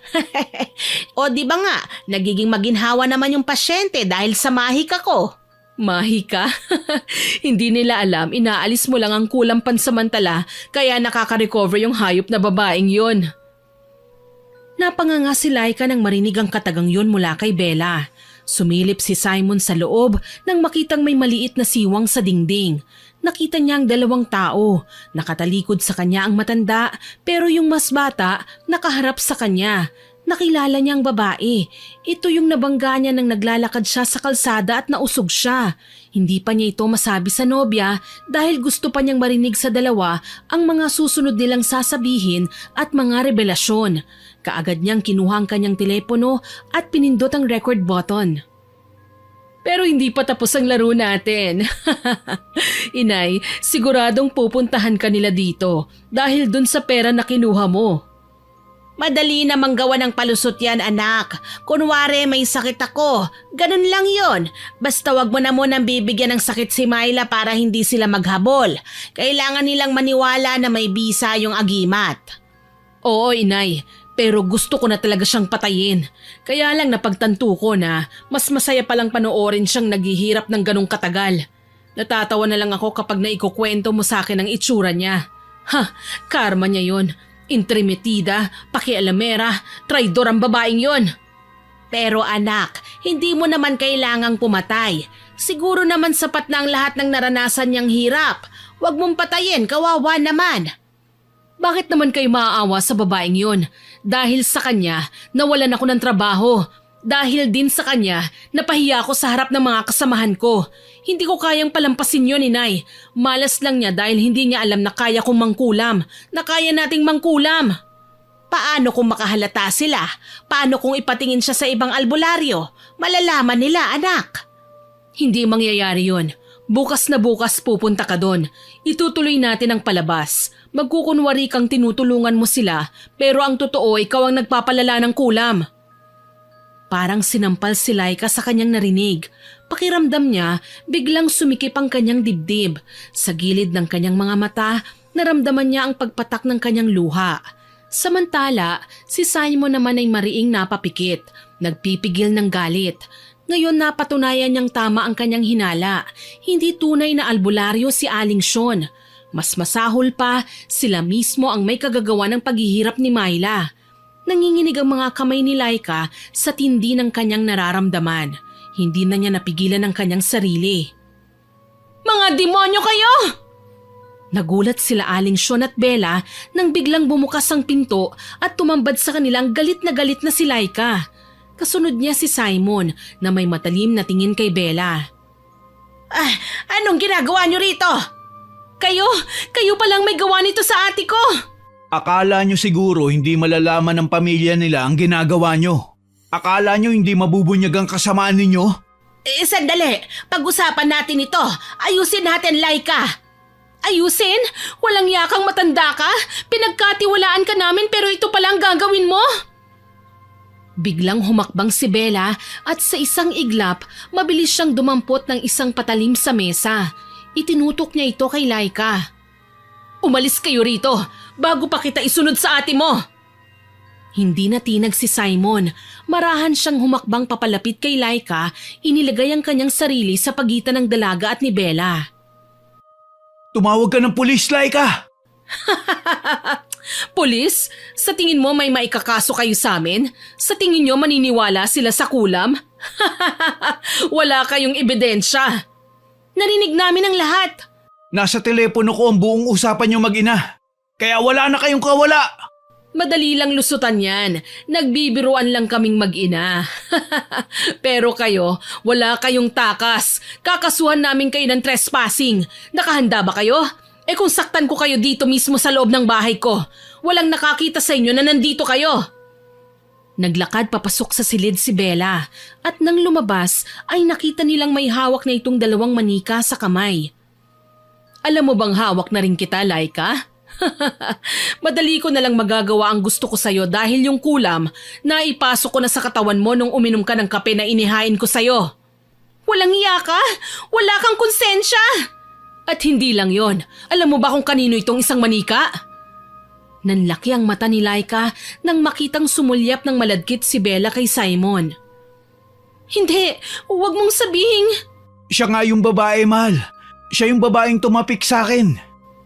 O di ba nga, nagiging maginhawa naman yung pasyente dahil sa mahika ko. Mahika? Hindi nila alam, inaalis mo lang ang kulang pansamantala kaya nakaka-recover yung hayop na babaeng yon. Napanganga si Laika nang marinig ang katagang yun mula kay Bella. Sumilip si Simon sa loob nang makitang may maliit na siwang sa dingding. Nakita niya ang dalawang tao. Nakatalikod sa kanya ang matanda pero yung mas bata nakaharap sa kanya. Nakilala niya ang babae. Ito yung nabangga niya nang naglalakad siya sa kalsada at nausog siya. Hindi pa niya ito masabi sa nobya dahil gusto pa niyang marinig sa dalawa ang mga susunod nilang sasabihin at mga revelasyon. Kaagad niyang kinuha ang kanyang telepono at pinindot ang record button. Pero hindi pa tapos ang laro natin. Inay, siguradong pupuntahan ka nila dito dahil dun sa pera na kinuha mo. Madali namang gawa ng palusot yan, anak. Kunwari may sakit ako. Ganun lang yon. Basta wag mo na munang bibigyan ng sakit si Myla para hindi sila maghabol. Kailangan nilang maniwala na may bisa yung agimat. Oo, inay. Pero gusto ko na talaga siyang patayin. Kaya lang napagtanto ko na mas masaya palang panoorin siyang naghihirap ng ganong katagal. Natatawa na lang ako kapag naikukwento mo sa akin ang itsura niya. Ha, karma niya yon. Intrimitida, pakialamera, traidor ang babaeng yon. Pero anak, hindi mo naman kailangang pumatay. Siguro naman sapat na ang lahat ng naranasan niyang hirap. Huwag mong patayin, kawawa naman. Bakit naman kayo maaawa sa babaeng yon? Dahil sa kanya, nawalan ako ng trabaho. Dahil din sa kanya, napahiya ako sa harap ng mga kasamahan ko. Hindi ko kayang palampasin yun, inay. Malas lang niya dahil hindi niya alam na kaya kong mangkulam. Na kaya nating mangkulam. Paano kung makahalata sila? Paano kung ipatingin siya sa ibang albularyo? Malalaman nila, anak. Hindi mangyayari yun. Bukas na bukas pupunta ka doon. Itutuloy natin ang palabas. Magkukunwari kang tinutulungan mo sila, pero ang totoo ikaw ang nagpapalala ng kulam. Parang sinampal si Laika sa kanyang narinig. Pakiramdam niya, biglang sumikip ang kanyang dibdib. Sa gilid ng kanyang mga mata, naramdaman niya ang pagpatak ng kanyang luha. Samantala, si Simon naman ay mariing napapikit, nagpipigil ng galit. Ngayon napatunayan niyang tama ang kanyang hinala. Hindi tunay na albularyo si Aling Sean. Mas masahol pa, sila mismo ang may kagagawa ng paghihirap ni Myla. Nanginginig ang mga kamay ni Laika sa tindi ng kanyang nararamdaman. Hindi na niya napigilan ang kanyang sarili. Mga demonyo kayo! Nagulat sila Aling Sean at Bella nang biglang bumukas ang pinto at tumambad sa kanilang galit na si Laika. Kasunod niya si Simon na may matalim na tingin kay Bella. Anong ginagawa niyo rito? Kayo palang may gawa nito sa ate ko! Akala nyo siguro hindi malalaman ng pamilya nila ang ginagawa nyo. Akala nyo hindi mabubunyag ang kasamaan ninyo? Sandali. Pag-usapan natin ito. Ayusin natin, Laika. Ayusin? Walang yakang matanda ka? Pinagkatiwalaan ka namin pero ito palang gagawin mo? Biglang humakbang si Bella at sa isang iglap, mabilis siyang dumampot ng isang patalim sa mesa. Itinutok niya ito kay Laika. Umalis kayo rito bago pa kita isunod sa ate mo. Hindi natinag si Simon. Marahan siyang humakbang papalapit kay Laika, inilagay ang kanyang sarili sa pagitan ng dalaga at ni Bella. Tumawag ka ng pulis, Laika! Pulis? Sa tingin mo may maikakaso kayo sa amin? Sa tingin nyo maniniwala sila sa kulam? Wala kayong ebidensya. Narinig namin ang lahat. Nasa telepono ko ang buong usapan niyo mag-ina. Kaya wala na kayong kawala. Madali lang lusutan yan. Nagbibiruan lang kaming mag-ina. Pero kayo, wala kayong takas. Kakasuhan namin kayo ng trespassing. Nakahanda ba kayo? Kung saktan ko kayo dito mismo sa loob ng bahay ko, walang nakakita sa inyo na nandito kayo. Naglakad papasok sa silid si Bella at nang lumabas ay nakita nilang may hawak na itong dalawang manika sa kamay. Alam mo bang hawak na rin kita, Laika? Madali ko na lang magagawa ang gusto ko sa'yo dahil yung kulam na ipasok ko na sa katawan mo nung uminom ka ng kape na inihain ko sa'yo. Walang iya ka? Wala kang konsensya? At hindi lang yon. Alam mo ba kung kanino itong isang manika? Nanlaki ang mata ni Laika nang makitang sumulyap ng maladkit si Bella kay Simon. Hindi, huwag mong sabihin. Siya nga yung babae, mahal. Siya yung babaeng tumapik sa akin.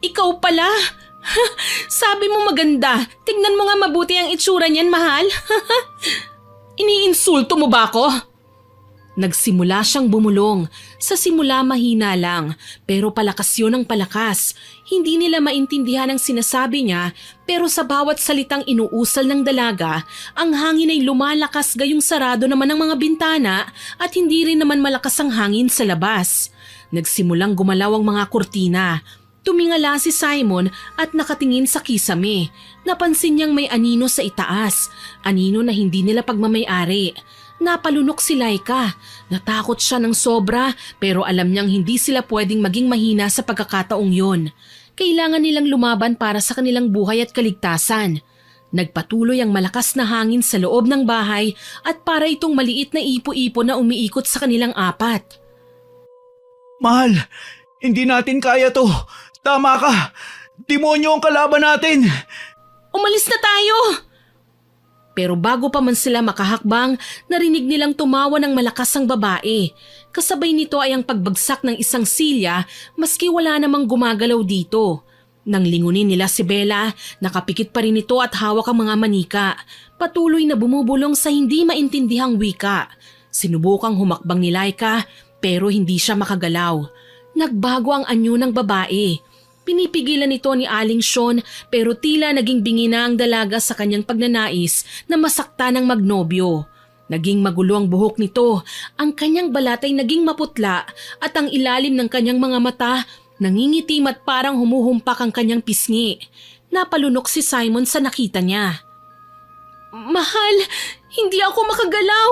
Ikaw pala? Sabi mo maganda. Tignan mo nga mabuti ang itsura niyan, mahal. Iniinsulto mo ba ako? Nagsimula siyang bumulong. Sa simula mahina lang, pero palakas yun ang palakas. Hindi nila maintindihan ang sinasabi niya, pero sa bawat salitang inuusal ng dalaga, ang hangin ay lumalakas gayong sarado naman ang mga bintana at hindi rin naman malakas ang hangin sa labas. Nagsimulang gumalaw ang mga kurtina. Tumingala si Simon at nakatingin sa kisame. Napansin niyang may anino sa itaas, anino na hindi nila pagmamay-ari. Napalunok si Laika. Natakot siya ng sobra pero alam niyang hindi sila pwedeng maging mahina sa pagkakataong yon. Kailangan nilang lumaban para sa kanilang buhay at kaligtasan. Nagpatuloy ang malakas na hangin sa loob ng bahay at para itong maliit na ipo-ipo na umiikot sa kanilang apat. Mahal, hindi natin kaya to. Tama ka. Demonyo ang kalaban natin. Umalis na tayo! Pero bago pa man sila makahakbang, narinig nilang tumawa ng malakas ang babae. Kasabay nito ay ang pagbagsak ng isang silya maski wala namang gumagalaw dito. Nang lingunin nila si Bella, nakapikit pa rin ito at hawak ang mga manika. Patuloy na bumubulong sa hindi maintindihang wika. Sinubukang humakbang ni Laika pero hindi siya makagalaw. Nagbago ang anyo ng babae. Pinipigilan ito ni Aling Sean pero tila naging bingi na ang dalaga sa kanyang pagnanais na masakta ng magnobyo. Naging magulo ang buhok nito, ang kanyang balat ay naging maputla at ang ilalim ng kanyang mga mata nangingitim at parang humuhumpak ang kanyang pisngi. Napalunok si Simon sa nakita niya. Mahal, hindi ako makagalaw.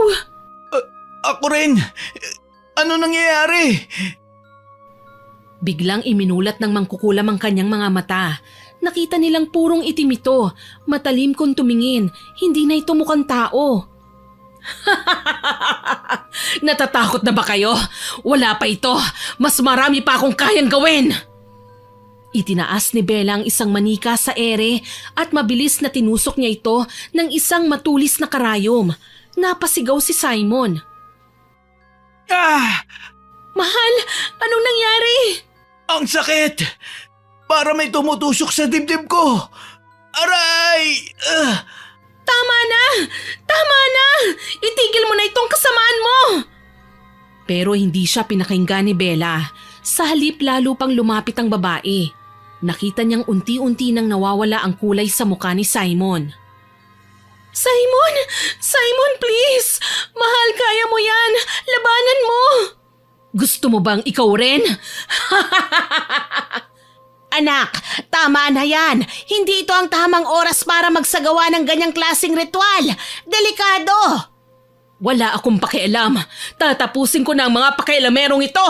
Ako rin. Ano nangyayari? Biglang iminulat ng mangkukulam ang kanyang mga mata. Nakita nilang purong itim ito, matalim kung tumingin, hindi na ito mukhang tao. Natatakot na ba kayo? Wala pa ito, mas marami pa akong kayang gawin. Itinaas ni Bella ang isang manika sa ere at mabilis na tinusok niya ito ng isang matulis na karayom. Napasigaw si Simon. Ah! Mahal, anong nangyari? Ang sakit! Para may tumutusok sa dibdib ko! Aray! Tama na! Tama na! Itigil mo na itong kasamaan mo! Pero hindi siya pinakinggan ni Bella. Sa halip lalo pang lumapit ang babae. Nakita niyang unti-unti nang nawawala ang kulay sa mukha ni Simon. Simon! Simon, please! Mahal, kaya mo yan! Labanan mo! Gusto mo bang ikaw rin? Anak, tama na yan. Hindi ito ang tamang oras para magsagawa ng ganyang klaseng ritual. Delikado! Wala akong pakialam. Tatapusin ko na ang mga pakialamerong ito.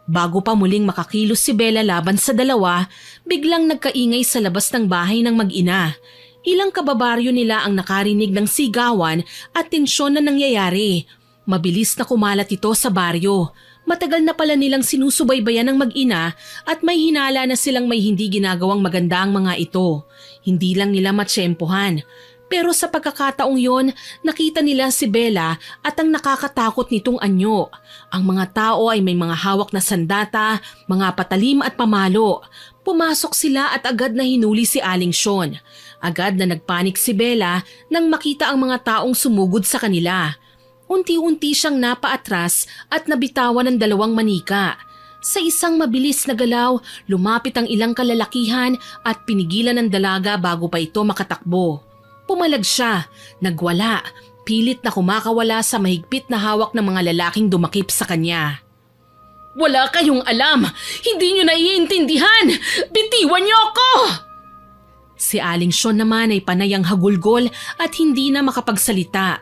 Bago pa muling makakilos si Bella laban sa dalawa, biglang nagkaingay sa labas ng bahay ng mag-ina. Ilang kababaryo nila ang nakarinig ng sigawan at tensyon na nangyayari. Mabilis na kumalat ito sa baryo. Matagal na pala nilang sinusubaybayan ng mag-ina at may hinala na silang may hindi ginagawang maganda ang mga ito. Hindi lang nila matsyempohan. Pero sa pagkakataong yon, nakita nila si Bella at ang nakakatakot nitong anyo. Ang mga tao ay may mga hawak na sandata, mga patalim at pamalo. Pumasok sila at agad na hinuli si Aling Sean. Agad na nagpanik si Bella nang makita ang mga taong sumugod sa kanila. Unti-unti siyang napaatras at nabitawan ng 2 manika. Sa isang mabilis na galaw, lumapit ang ilang kalalakihan at pinigilan ng dalaga bago pa ito makatakbo. Pumalag siya, nagwala, pilit na kumakawala sa mahigpit na hawak ng mga lalaking dumakip sa kanya. Wala kayong alam! Hindi nyo naiintindihan! Bitiwan niyo ako! Si Aling Sean naman ay panayang hagulgol at hindi na makapagsalita.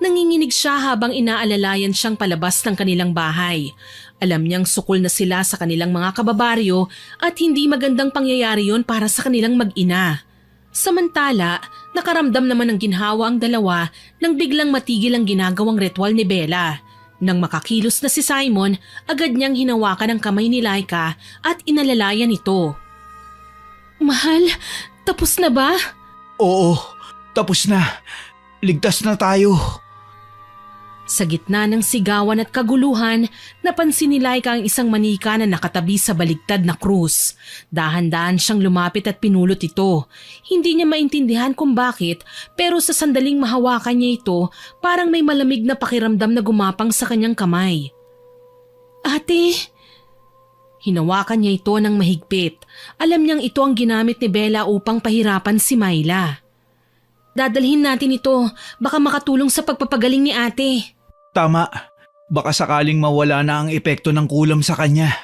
Nanginginig siya habang inaalalayan siyang palabas ng kanilang bahay. Alam niyang sukol na sila sa kanilang mga kababaryo at hindi magandang pangyayari yon para sa kanilang mag-ina. Samantala, nakaramdam naman ng ginhawa ang dalawa nang biglang matigil ang ginagawang ritual ni Bella. Nang makakilos na si Simon, agad niyang hinawakan ang kamay ni Laika at inalalayan ito. Mahal, tapos na ba? Oo, tapos na. Ligtas na tayo. Sa gitna ng sigawan at kaguluhan, napansin ni Laika ang isang manika na nakatabi sa baligtad na krus. Dahan-dahan siyang lumapit at pinulot ito. Hindi niya maintindihan kung bakit, pero sa sandaling mahawakan niya ito, parang may malamig na pakiramdam na gumapang sa kanyang kamay. Ate! Hinawakan niya ito ng mahigpit. Alam niyang ito ang ginamit ni Bella upang pahirapan si Myla. Dadalhin natin ito, baka makatulong sa pagpapagaling ni ate. Tama. Baka sakaling mawala na ang epekto ng kulam sa kanya.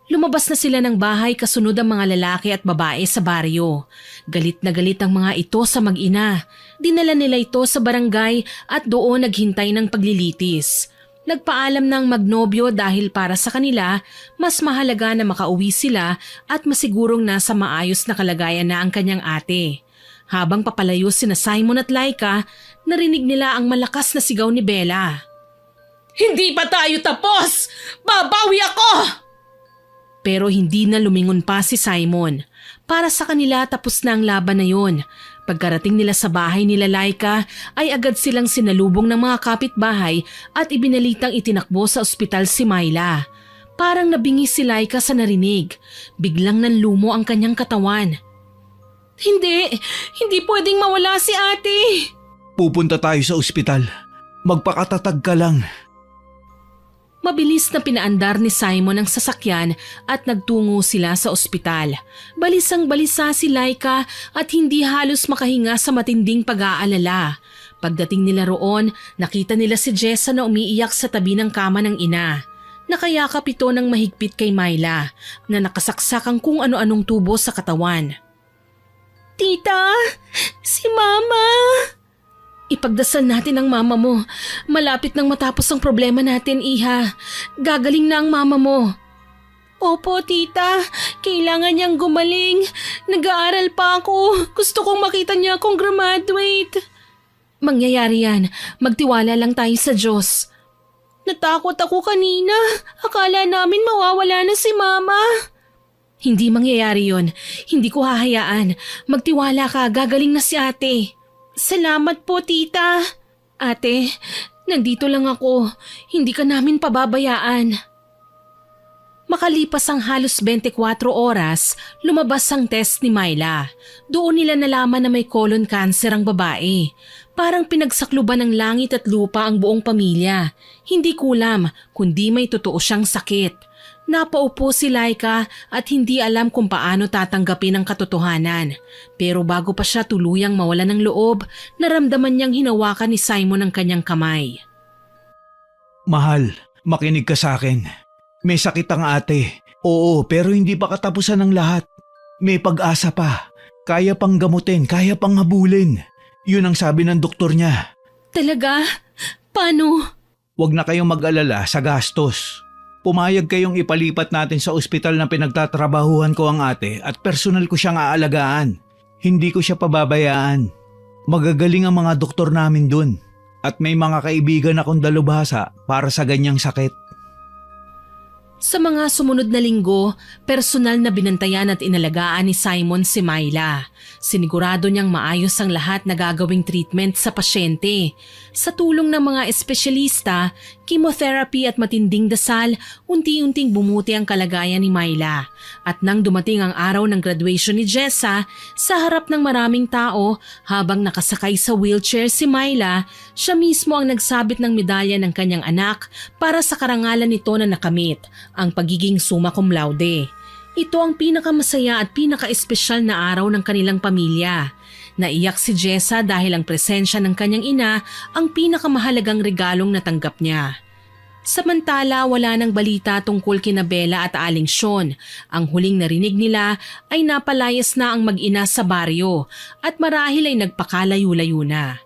Lumabas na sila ng bahay kasunod ang mga lalaki at babae sa baryo. Galit na galit ang mga ito sa mag-ina. Dinala nila ito sa barangay at doon naghintay ng paglilitis. Nagpaalam ng magnobyo dahil para sa kanila, mas mahalaga na makauwi sila at masigurong nasa maayos na kalagayan na ang kanyang ate. Habang papalayo sina Simon at Laika, narinig nila ang malakas na sigaw ni Bella. Hindi pa tayo tapos! Babawi ako! Pero hindi na lumingon pa si Simon. Para sa kanila tapos na ang laban na yon. Pagkarating nila sa bahay nila Laika ay agad silang sinalubong ng mga kapitbahay at ibinalitang itinakbo sa ospital si Myla. Parang nabingi si Laika sa narinig. Biglang nanlumo ang kanyang katawan. Hindi pwedeng mawala si ate. Pupunta tayo sa ospital. Magpakatatag ka lang. Mabilis na pinaandar ni Simon ang sasakyan at nagtungo sila sa ospital. Balisang-balisa si Laika at hindi halos makahinga sa matinding pag-aalala. Pagdating nila roon, nakita nila si Jessa na umiiyak sa tabi ng kama ng ina. Nakayakap ito ng mahigpit kay Myla na nakasaksak ang kung ano-anong tubo sa katawan. Tita, si Mama! Ipagdasal natin ang mama mo. Malapit nang matapos ang problema natin, Iha. Gagaling na ang mama mo. Opo, tita. Kailangan niyang gumaling. Nag-aaral pa ako. Gusto kong makita niya akong graduate. Mangyayari yan. Magtiwala lang tayo sa Diyos. Natakot ako kanina. Akala namin mawawala na si Mama. Hindi mangyayari yon. Hindi ko hahayaan. Magtiwala ka. Gagaling na si ate. Salamat po, tita. Ate, nandito lang ako. Hindi ka namin pababayaan. Makalipas ang halos 24 oras, lumabas ang test ni Myla. Doon nila nalaman na may colon cancer ang babae. Parang pinagsakluban ng langit at lupa ang buong pamilya. Hindi kulam, kundi may totoo siyang sakit. Napaupo si Laika at hindi alam kung paano tatanggapin ang katotohanan. Pero bago pa siya tuluyang mawalan ng loob, naramdaman niyang hinawakan ni Simon ang kanyang kamay. Mahal, makinig ka sa akin. May sakit ang ate. Oo, pero hindi pa katapusan ng lahat. May pag-asa pa. Kaya pang gamutin, kaya pang habulin. Yun ang sabi ng doktor niya. Talaga? Paano? Huwag na kayong mag-alala sa gastos. Pumayag kayong ipalipat natin sa ospital na pinagtatrabahuhan ko ang ate at personal ko siyang aalagaan. Hindi ko siya pababayaan. Magagaling ang mga doktor namin dun. At may mga kaibigan akong dalubhasa para sa ganyang sakit. Sa mga sumunod na linggo, personal na binantayan at inalagaan ni Simon si Myla. Sinigurado niyang maayos ang lahat na gagawing treatment sa pasyente. Sa tulong ng mga espesyalista, chemotherapy at matinding dasal, unti-unting bumuti ang kalagayan ni Myla. At nang dumating ang araw ng graduation ni Jessa, sa harap ng maraming tao, habang nakasakay sa wheelchair si Myla, siya mismo ang nagsabit ng medalya ng kanyang anak para sa karangalan nito na nakamit, ang pagiging summa cum laude. Ito ang pinakamasaya at pinaka-espesyal na araw ng kanilang pamilya. Naiyak si Jessa dahil ang presensya ng kanyang ina ang pinakamahalagang regalong natanggap niya. Samantala, wala nang balita tungkol kina Bella at Aling Sean. Ang huling narinig nila ay napalayas na ang mag-ina sa baryo at marahil ay nagpakalayo-layo na.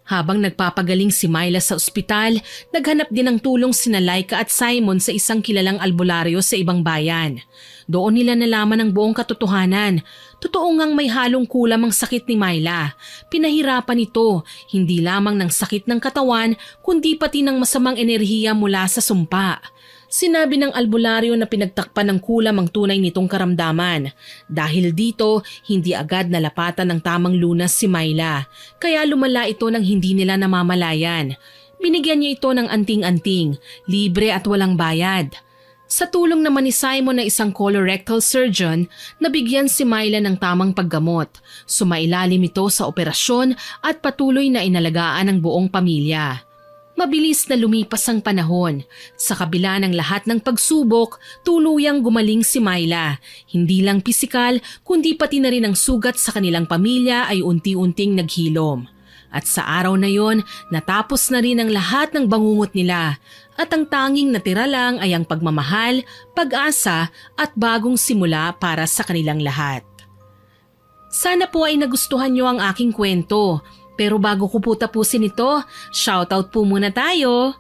Habang nagpapagaling si Myla sa ospital, naghanap din ng tulong sina Laika at Simon sa isang kilalang albularyo sa ibang bayan. Doon nila nalaman ang buong katotohanan. Totoo ngang may halong kulam ang sakit ni Myla. Pinahirapan ito, hindi lamang ng sakit ng katawan, kundi pati ng masamang enerhiya mula sa sumpa. Sinabi ng albularyo na pinagtakpan ng kulam ang tunay nitong karamdaman. Dahil dito, hindi agad nalapatan ng tamang lunas si Myla. Kaya lumala ito nang hindi nila namamalayan. Binigyan niya ito ng anting-anting, libre at walang bayad. Sa tulong naman ni Simon na isang colorectal surgeon, nabigyan si Myla ng tamang paggamot. Sumailalim ito sa operasyon at patuloy na inalagaan ng buong pamilya. Mabilis na lumipas ang panahon. Sa kabila ng lahat ng pagsubok, tuluyang gumaling si Myla. Hindi lang pisikal, kundi pati na rin ang sugat sa kanilang pamilya ay unti-unting naghilom. At sa araw na yon, natapos na rin ang lahat ng bangungot nila. At ang tanging natira lang ay ang pagmamahal, pag-asa at bagong simula para sa kanilang lahat. Sana po ay nagustuhan niyo ang aking kwento. Pero bago ko po tapusin ito, shoutout po muna tayo.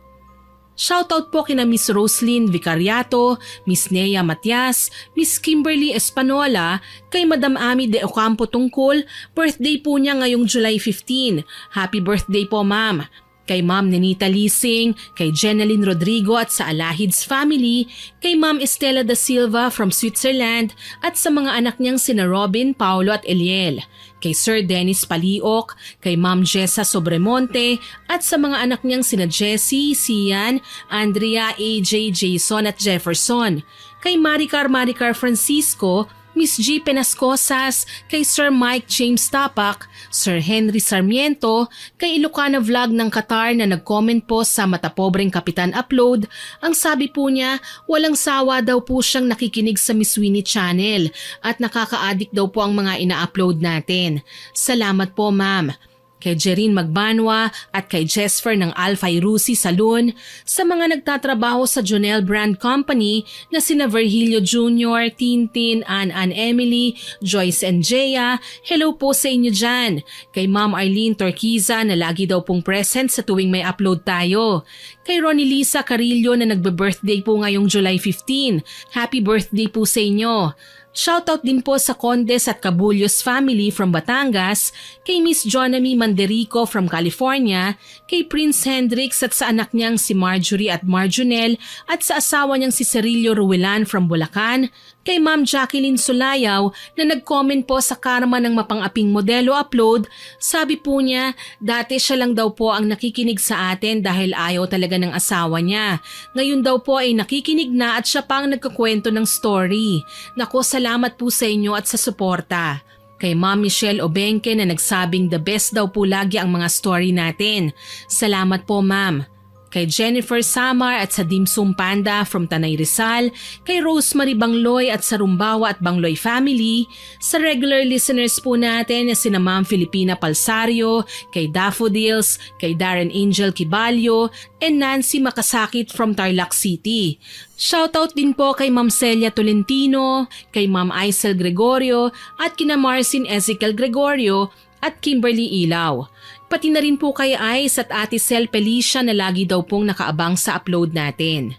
Shoutout po kina Miss Roslyn Vicariato, Miss Nea Matias, Miss Kimberly Espanola, kay Madam Ami de Ocampo Tungkol, birthday po niya ngayong July 15. Happy birthday po ma'am. Kay Ma'am Nenita Lising, kay Jeneline Rodrigo at sa Alahids family, kay Ma'am Estela da Silva from Switzerland at sa mga anak niyang sina Robin, Paulo at Eliel, kay Sir Dennis Paliok, kay Ma'am Jessa Sobremonte at sa mga anak niyang sina Jessie, Sian, Andrea, AJ, Jason at Jefferson, kay Maricar Francisco, Miss G. Penascosas, kay Sir Mike James Tapak, Sir Henry Sarmiento, kay Ilocana Vlog ng Qatar na nag-comment po sa Matapobreng Kapitan Upload. Ang sabi po niya, walang sawa daw po siyang nakikinig sa Miss Winnie Channel at nakaka-addict daw po ang mga ina-upload natin. Salamat po ma'am. Kay Jerin Magbanwa at kay Jesfer ng Alpha Irusi Saloon, sa mga nagtatrabaho sa Jonel Brand Company na sina Virgilio Jr., Tintin, Ann Emily, Joyce and Jaya, hello po sa inyo dyan. Kay Ma'am Arlene Torquiza na lagi daw pong present sa tuwing may upload tayo. Kay Ronnie Lisa Carillo na nagbe-birthday po ngayong July 15. Happy birthday po sa inyo. Shoutout din po sa Condes at Cabullos family from Batangas, kay Miss Jonamy Manderico from California, kay Prince Hendrix at sa anak niyang si Marjorie at Marjonel at sa asawa niyang si Cerilio Ruelan from Bulacan, kay Ma'am Jacqueline Sulayaw na nag-comment po sa Karma ng Mapang-aping Modelo Upload. Sabi po niya, dati siya lang daw po ang nakikinig sa atin dahil ayaw talaga ng asawa niya. Ngayon daw po ay nakikinig na at siya pa ang nagkakwento ng story. Nako, salamat po sa inyo at sa suporta. Kay Ma'am Michelle Obenque na nagsabing the best daw po lagi ang mga story natin. Salamat po ma'am. Kay Jennifer Samar at sa Dimsum Panda from Tanay Rizal, kay Rosemary Bangloy at sa Rumbawa at Bangloy family, sa regular listeners po natin na sina Ma'am Filipina Palsario, kay Daffodils, kay Darren Angel Kibalyo, and Nancy Makasakit from Tarlac City. Shoutout din po kay Ma'am Celia Tolentino, kay Ma'am Aisel Gregorio at kina Marcin Ezekiel Gregorio at Kimberly Ilaw. Pati na rin po kay Ice at Ate Sel Felicia na lagi daw pong nakaabang sa upload natin.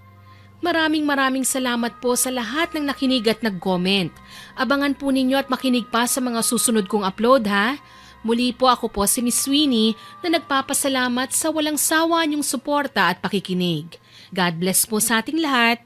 Maraming salamat po sa lahat ng nakinig at nag-comment. Abangan po ninyo at makinig pa sa mga susunod kong upload ha. Muli po ako po si Miss Winnie na nagpapasalamat sa walang sawa niyong suporta at pakikinig. God bless po sa ating lahat.